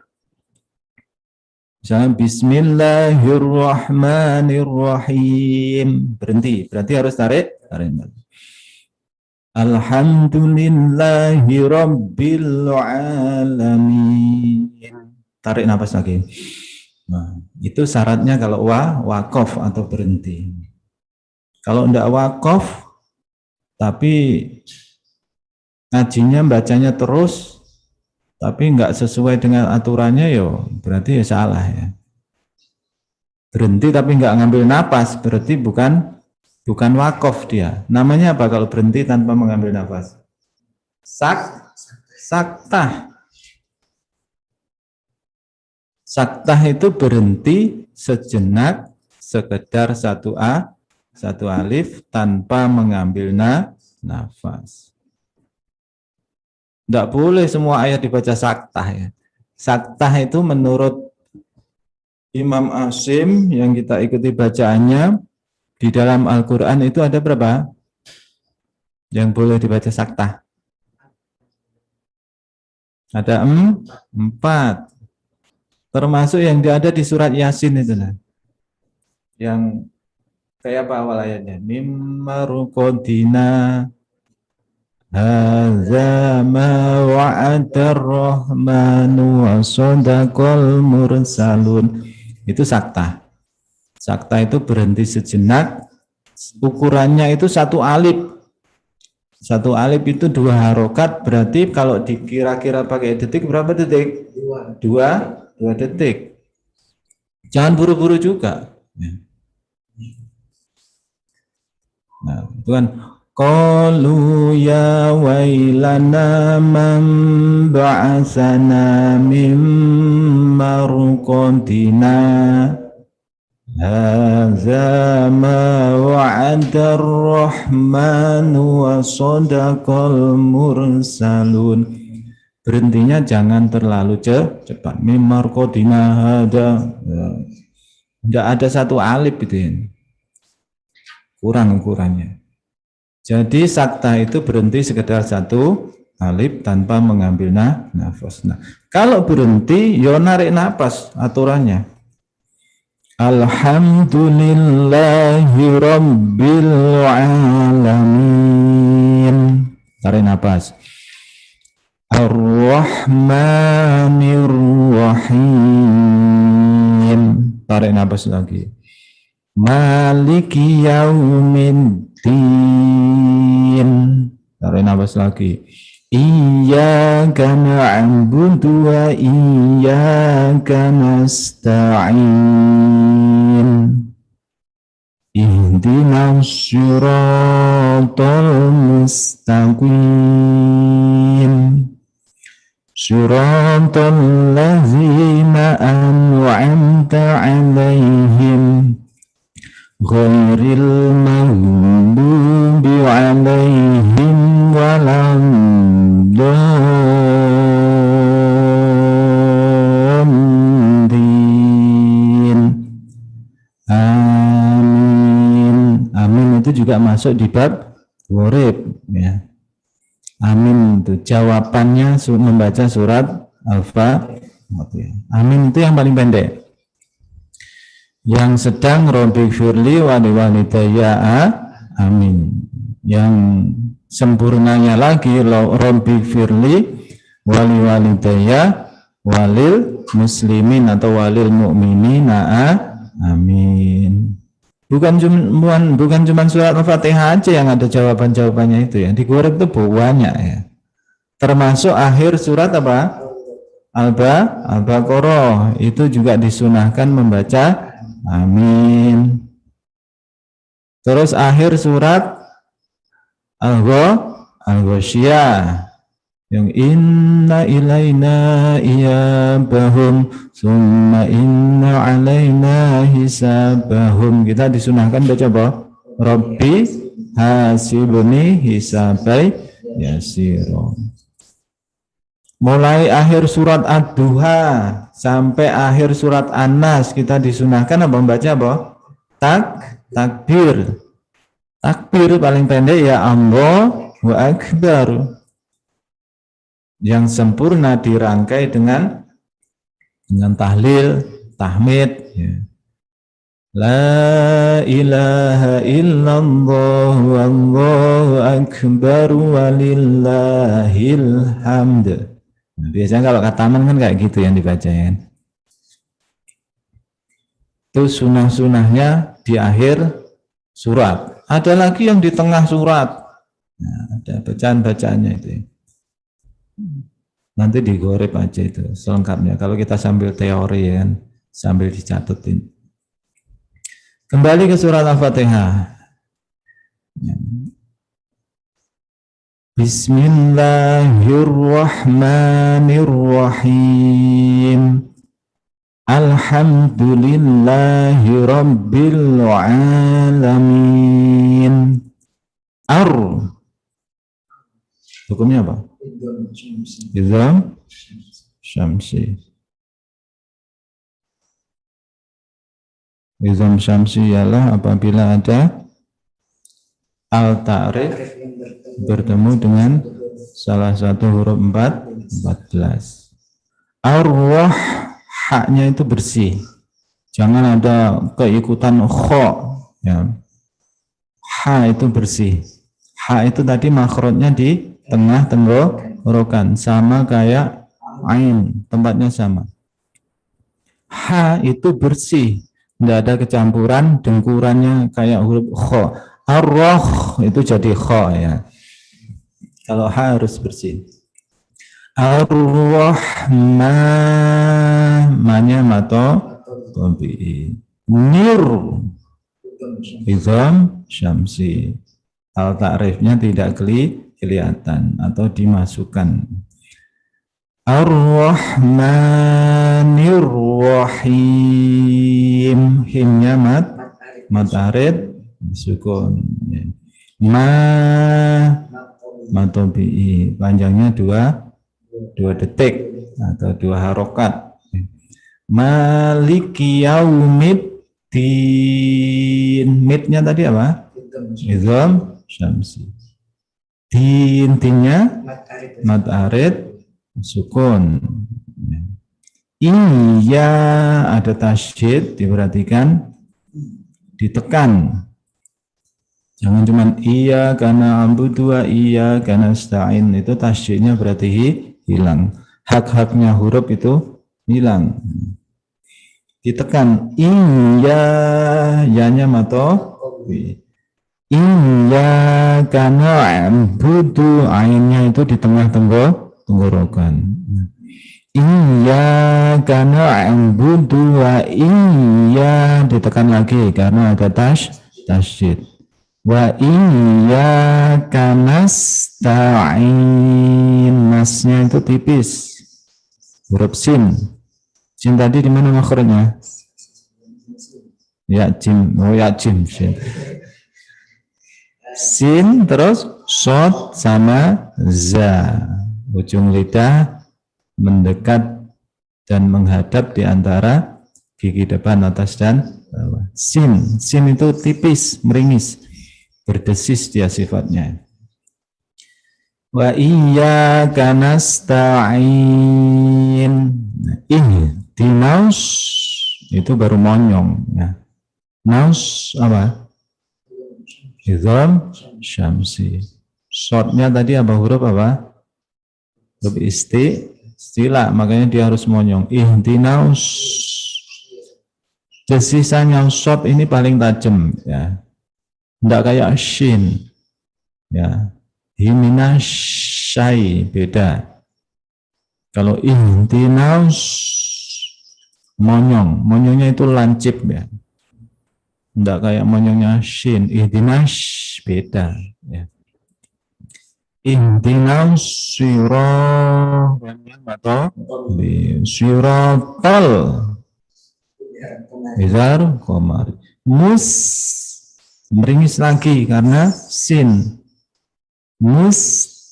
S2: Misalnya Bismillahirrahmanirrahim. Berarti harus tarik nafas. Alhamdulillahi Rabbil Alamin. Tarik nafas lagi. Nah, itu syaratnya kalau wakaf atau berhenti. Kalau enggak wakaf, tapi ngajinya bacanya terus, tapi enggak sesuai dengan aturannya, berarti salah ya. Berhenti tapi enggak ngambil nafas, berarti bukan wakaf dia. Namanya apa kalau berhenti tanpa mengambil nafas? Saktah. Saktah itu berhenti sejenak, sekedar satu alif tanpa mengambil nafas. Tidak boleh semua ayat dibaca saktah ya. Saktah itu menurut Imam Asim yang kita ikuti bacaannya di dalam Al-Quran itu ada berapa yang boleh dibaca saktah? Ada 4. Termasuk yang ada di surat Yasin itu lah. Yang kayak apa awal ayatnya? Mimmaruqodina hadza ma wa'adar rahmanu wa sadaqal mursalun. Itu saktah. Saktah itu berhenti sejenak. Ukurannya itu 1 alif. 1 alif itu 2 harokat. Berarti kalau dikira-kira pakai detik berapa detik? 2 detik. Jangan buru-buru juga. Nah, itu kan qalu ya wailana man ba'asana mim marqadina hadza ma wa'adar rahmanu wa sadaqal mursalun. Berhentinya jangan terlalu cepat. Mimar kodina ada, tidak ada 1 alif itu ya. Kurang ukurannya. Jadi saktah itu berhenti sekedar 1 alif tanpa mengambil nafas. Nah, kalau berhenti, narik nafas aturannya. Alhamdulillahi Rabbil Alamin. Tarik nafas. Ar-Rahmanir Rahim. Tarik nafas lagi. Maliki Yaumiddin. Tarik nafas lagi. Iyyaka na'budu wa iyyaka nasta'in. Ihdinas siratal mustaqim. Siratal ladzina an'amta 'alaihim ghairil maghdubi 'alaihim waladdallin. Amin. Amin itu juga masuk di bab ghorib ya. Amin itu jawabannya membaca surat Al-Fatihah. Amin itu yang paling pendek. Yang sedang Rabbi firli wa liwalidayya amin. Yang sempurnanya lagi Rabbi firli wa liwalidayya walil muslimin atau walil mu'minina amin. Bukan cuma surat Al-Fatihah aja yang ada jawaban-jawabannya itu ya. Di Qur'an itu banyak ya. Termasuk akhir surat apa? Al-Baqarah itu juga disunahkan membaca amin. Terus akhir surat Al-Ghasyiyah yang inna ilaina iyabahum summa inna alaina hisabahum. Kita disunahkan baca apa? Rabbi hasibni hisabai yasiro. Mulai akhir surat Ad-Duha sampai akhir surat An-Nas kita disunahkan apa membaca apa? Takbir. Takbir paling pendek ya Allahu Akbar. Yang sempurna dirangkai dengan tahlil, tahmid. Ya. La ilaha illallah wallahu akbar walillahil hamd. Nah, biasanya kalau khataman kan kayak gitu yang dibaca ya. Itu sunah-sunahnya di akhir surat. Ada lagi yang di tengah surat. Nah, ada bacaan-bacaannya itu. Nanti digorep aja itu selengkapnya. Kalau kita sambil teori ya kan, sambil dicatetin. Kembali ke surat Al-Fatihah. Bismillahirrahmanirrahim. Alhamdulillahi rabbil alamin. Hukumnya apa? Idgham syamsi. Idgham syamsi ialah apabila ada al-ta'rif bertemu dengan salah satu huruf 14. Ar-Rah, haknya itu bersih. Jangan ada keikutan kha, ya. Ha itu bersih. Ha itu tadi makhrajnya di tengah tenggorokan, sama kayak ain, tempatnya sama. Ha itu bersih, tidak ada kecampuran, dengkurannya kayak huruf kha. Ar-Rah itu jadi kha ya. Kalau ha harus bersih. Ar-Rahman, manya mato tabi'i. Nur idgham syamsi. Al-ta'rifnya tidak kelihatan atau dimasukkan. Ar-Rahmanir-Rahim, himnya mat arid sukun. Matobi'i, panjangnya 2 detik atau 2 harokat. Maliki yaumiddin, midnya tadi apa? Idgham syamsi. Dintinya mat arid sukun. Iya, ada tasydid, diperhatikan, ditekan. Jangan cuma iya karena ambudu wa iya karena sta'in, itu tasydidnya berarti hilang. Hak-haknya huruf itu hilang. Ditekan iya, ya-nya mato. Iya karena ambudu, ainnya itu di tengah tenggorokan. Iya karena ambudu wa iya, ditekan lagi karena ada tasydid. Wa iyyaka nasta'in, nasnya itu tipis, huruf sin. Sin tadi di mana makhrajnya? Ya jim, sin. Sin terus shad sama za. Ujung lidah mendekat dan menghadap di antara gigi depan, atas dan bawah. Sin itu tipis, meringis, berdesis dia sifatnya. Wa iyyaka nasta'in. Ihdinas itu baru monyong ya. Naus apa? Idgham syamsi. Shortnya tadi apa, huruf apa? Huruf istila, makanya dia harus monyong. Ihdinas. Desisanya short ini paling tajam ya. Tidak kayak shin ya, himina syai beda. Kalau ihdinas monyongnya itu lancip ya, tidak kayak monyongnya shin. Ihdinas beda ya. Ihdinas siratal bizar qamar. Meringis lagi karena sin.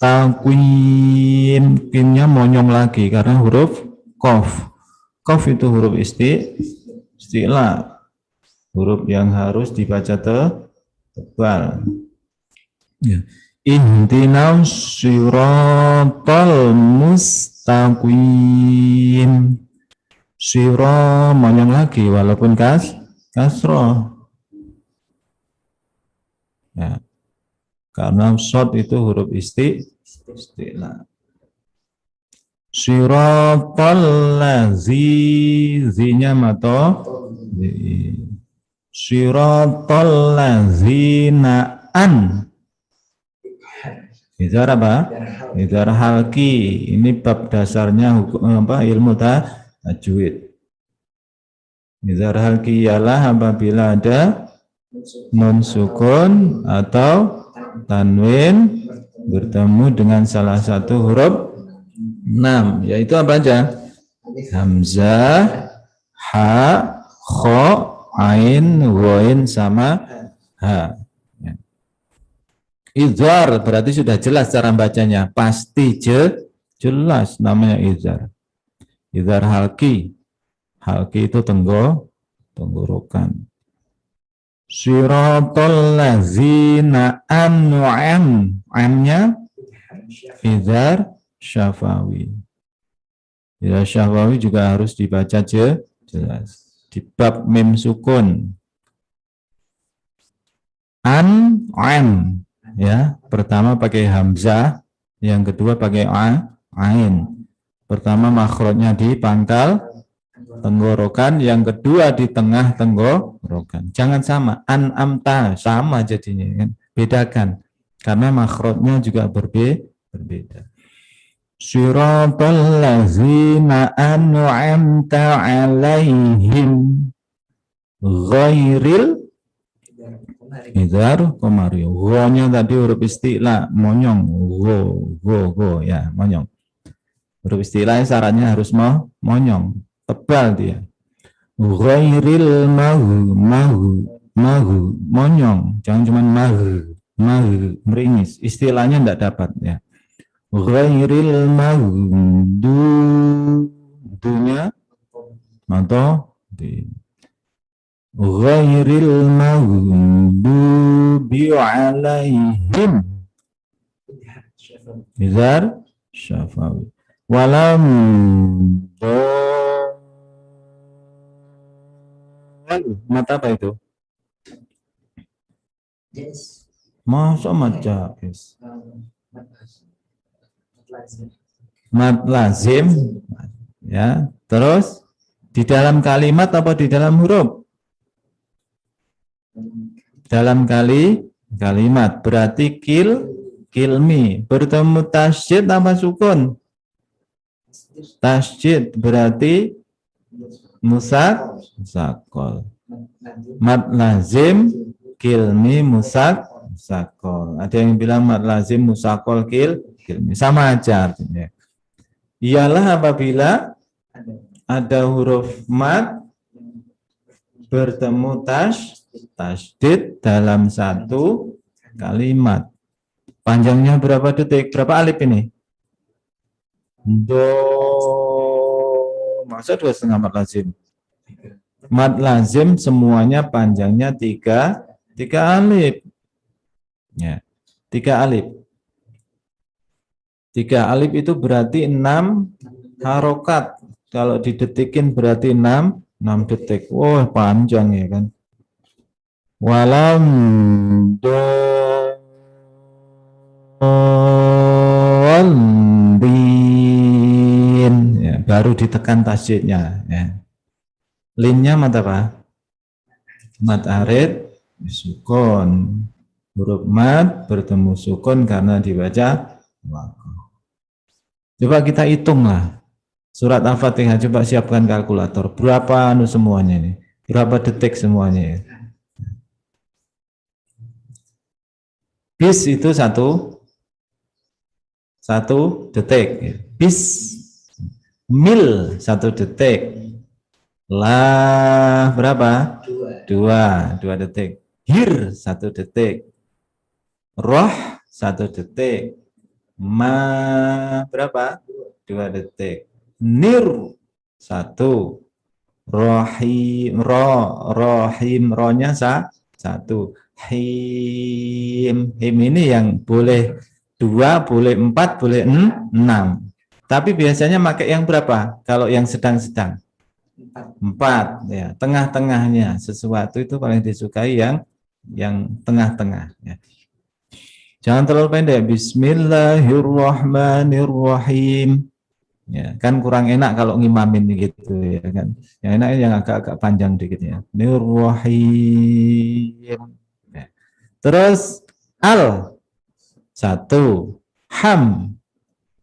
S2: Takwim, kimnya monyong lagi karena huruf qaf. Qaf itu huruf isti'la, huruf yang harus dibaca tebal. Ya. Ihdinas siratal mustaqim. Siro monyong lagi walaupun kasroh. Ya. Karena shad itu huruf isti'la. Siratal lazi, zinya mato. Siratal lazina an. Izar apa? Izar halki. Ini bab dasarnya hukum ilmu tajwid. Izar halki ialah apabila ada nun sukun atau tanwin bertemu dengan salah satu huruf 6, yaitu apa aja? Hamzah, ha, kho, ain, ghain sama ha. Izhar berarti sudah jelas cara bacanya, pasti jelas namanya izhar. Izhar halki, halki itu tenggorokan. Siratal lazina an'am, amnya izhar syafawi. Izhar syafawi juga harus dibaca jelas. Di bab mim sukun. An'am. Ya, pertama pakai hamzah, yang kedua pakai ain. Pertama makhrajnya di pangkal tenggorokan, yang kedua di tengah tenggorokan. Jangan sama, an'amta sama jadinya kan. Bedakan karena makhrajnya juga berbeda. Siratal ladzina an'amta 'alaihim ghairil izhar komari. Go-nya tadi huruf isti'la, monyong. Go ya, monyong. Huruf isti'la syaratnya harus monyong, tebal dia. Ghairil mahu, monyong. Jangan cuma mahu, meringis. Istilahnya tidak dapat ya. Ghairil dunya atau di ghairil maghdubi alaihim izhar syafawi. Walam mata apa itu? Masa mat jais? Mat lazim ya. Terus di dalam kalimat apa di dalam huruf? Dalam kalimat berarti kilmi. Bertemu tasydid apa sukun? Tasydid berarti musakol. Mad lazim kilmi musakol. Ada yang bilang mad lazim musakol kilmi, sama aja artinya. Ialah apabila ada huruf mad bertemu tasydid dalam satu kalimat. Panjangnya berapa detik? Berapa alif ini? Masa 2,5 mad lazim? Mad lazim semuanya panjangnya 3 alif. Ya, 3 alif. 3 alif itu berarti 6 harokat. Kalau didetikin berarti 6 detik. Wah, panjang ya kan. Walam dolin ya, baru ditekan tasydidnya ya. Linnya mad apa? Mad arid sukun. Huruf mad bertemu sukun karena dibaca waqaf. Coba kita hitunglah surat Al-Fatihah, coba siapkan kalkulator. Berapa semuanya ini? Berapa detik semuanya ya? Bis itu satu detik. Bis mil 1 detik. Lah berapa? 2 detik. Hir 1 detik. Roh 1 detik. Ma berapa? 2 detik. Nir 1. Rohim ronya 1. Him ini yang boleh 2, boleh 4, boleh 6. Tapi biasanya pakai yang berapa? Kalau yang sedang-sedang 4 ya, tengah-tengahnya. Sesuatu itu paling disukai yang tengah-tengah ya. Jangan terlalu pendek. Bismillahirrahmanirrahim. Ya, kan kurang enak kalau ngimamin gitu ya kan. Yang enak yang agak-agak panjang dikit ya. Nirrahim. Ya. Terus al 1, ham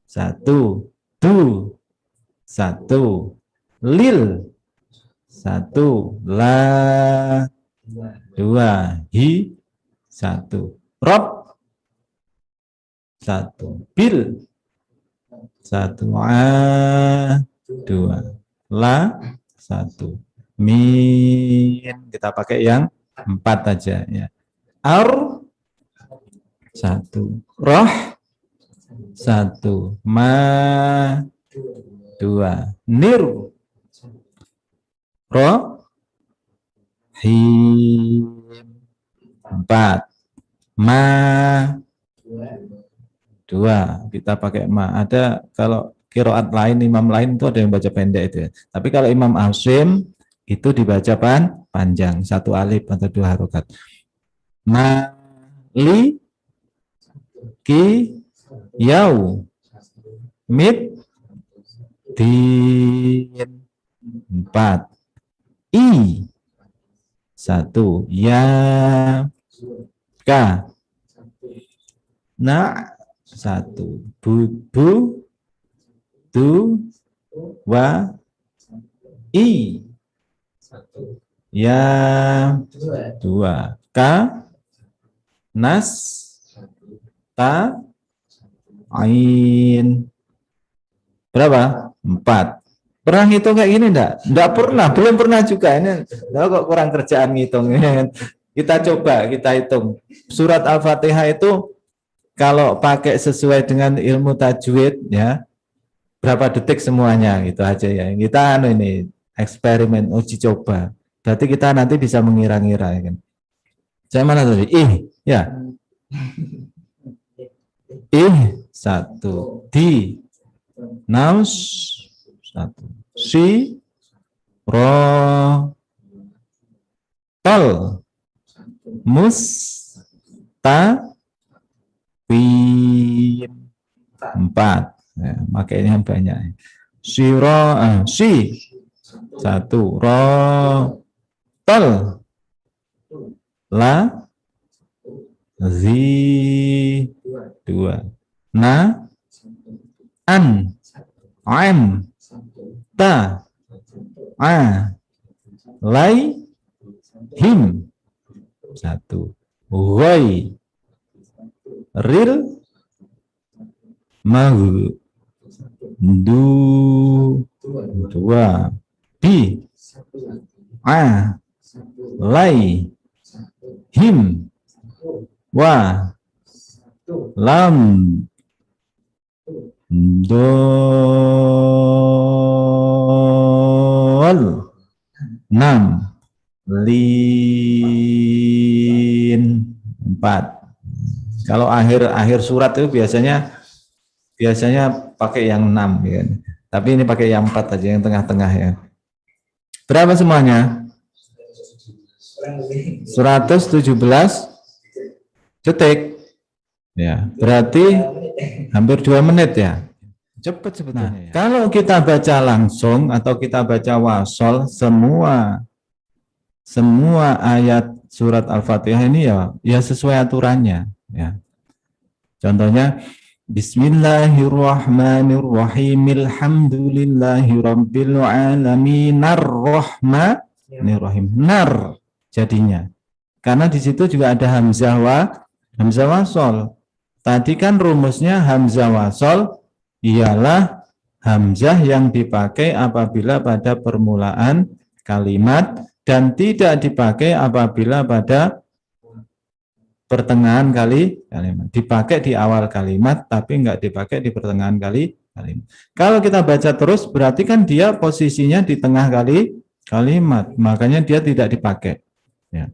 S2: 1, du 1, lil 1, la 2, hi 1, rob 1, bil 1, a 2, la 1, min kita pakai yang 4 aja ya. Ar 1, roh 1, ma 2, nir roh him 4, ma 2 kita pakai ma. Ada kalau qiraat lain, imam lain itu ada yang baca pendek itu ya. Tapi kalau Imam Asim itu dibaca panjang, 1 alif atau 2 harokat. Ma li ki yau mit din 4, i 1, ya ka na 1, bu tu wa i ya 2, ka nas ta ain berapa? 4. Pernah ngitung kayak gini enggak? Enggak pernah, belum pernah juga. Ini kok kurang kerjaan ngitung. Kita coba, kita hitung. Surat Al-Fatihah itu kalau pakai sesuai dengan ilmu tajwid ya, berapa detik semuanya gitu aja ya. Kita ini eksperimen, uji coba. Berarti kita nanti bisa mengira-ngira ya kan. Saya mana tadi? Ya. 1, di naus 1, si ro tol mus ta pin 4 ya, makanya banyak. Siro si 1, ro tol la zi 2, na an am ta a lai him 1, ghoi ril mahu du 2, bi a lai him wa lam dol 6, lin 4. Kalau akhir surat itu biasanya pakai yang 6 ya. Tapi ini pakai yang 4 aja, yang tengah-tengah ya. Berapa semuanya? 117 detik. Ya, berarti hampir 2 menit ya. Cepat sebenarnya. Nah, kalau kita baca langsung atau kita baca wasol, semua ayat surat Al-Fatihah ini ya sesuai aturannya ya. Contohnya Bismillahirrahmanirrahim Alhamdulillahirabbil alamin arrahmanirrahim. Nar jadinya. Karena di situ juga ada hamzah wasol. Tadi kan rumusnya hamzah wasol ialah hamzah yang dipakai apabila pada permulaan kalimat dan tidak dipakai apabila pada pertengahan kalimat. Dipakai di awal kalimat, tapi enggak dipakai di pertengahan kalimat. Kalau kita baca terus, berarti kan dia posisinya di tengah kalimat, makanya dia tidak dipakai. Ya.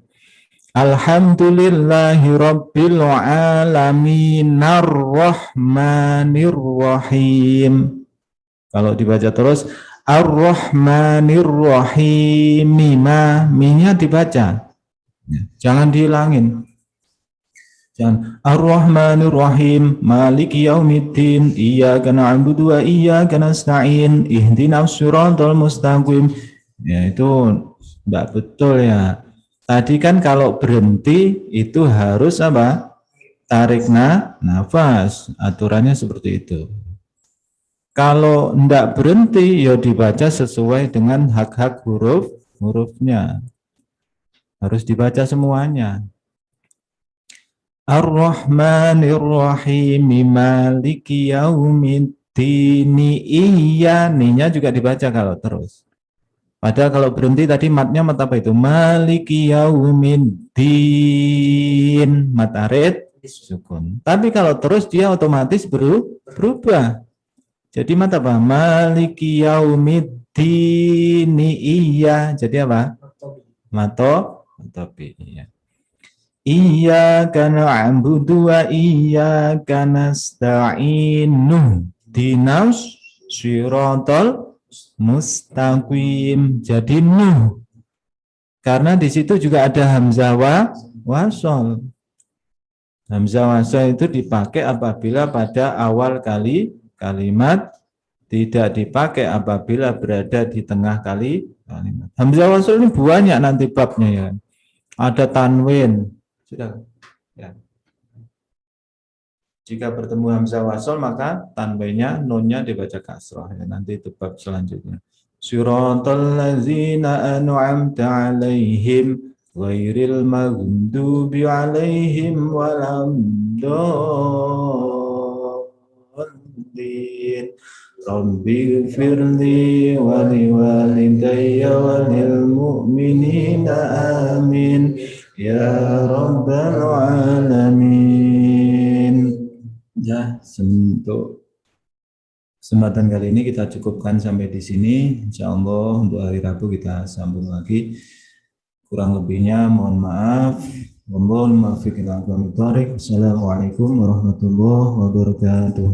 S2: Alhamdulillahi rabbil alamin arrahmanirrahim. Kalau dibaca terus arrahmanirrahim, minya dibaca. Jangan dihilangin. Jangan arrahmanirrahim maliki yaumiddin iyyaka na'budu wa iyyaka nasta'in ihdinas siratal mustaqim. Ya itu enggak betul ya. Tadi kan kalau berhenti itu harus apa? Tarik nafas. Aturannya seperti itu. Kalau enggak berhenti, ya dibaca sesuai dengan hak-hak hurufnya. Harus dibaca semuanya. Ar-Rahmanir-Rahim Maliki Yaumiddin. Iya, ninya juga dibaca kalau terus. Padahal kalau berhenti tadi matnya mat apa itu? Maliki Yaumiddin. Mat arid sukun. Tapi kalau terus dia otomatis berubah. Jadi mat apa? Maliki Yaumiddin. Iya. Jadi apa? Matobi. Iya. Iyyaka na'budu wa iyyaka nasta'in. Dinas siratal mustaqim. Jadi nuh. Karena di situ juga ada hamzah wasol. Hamzah wasol itu dipakai apabila pada awal kalimat, tidak dipakai apabila berada di tengah kalimat. Hamzah wasol ini banyak nanti babnya ya. Ada tanwin. Sudah. Ya. Jika bertemu hamzah wasol maka tanwinnya nunnya dibaca kasrah ya. Nanti itu bab selanjutnya. Siratal ladzina an'amta 'alaihim ghairil maghdubi 'alaihim waladdallin. Rabbi firli wa liwalidayya wa lil mu'minina amin ya rabbal alamin. Ya, untuk kesempatan kali ini kita cukupkan sampai di sini. Insyaallah untuk hari Rabu kita sambung lagi. Kurang lebihnya mohon maaf. Wallahul muwaffiq ila aqwamit thoriq. Assalamualaikum warahmatullahi wabarakatuh.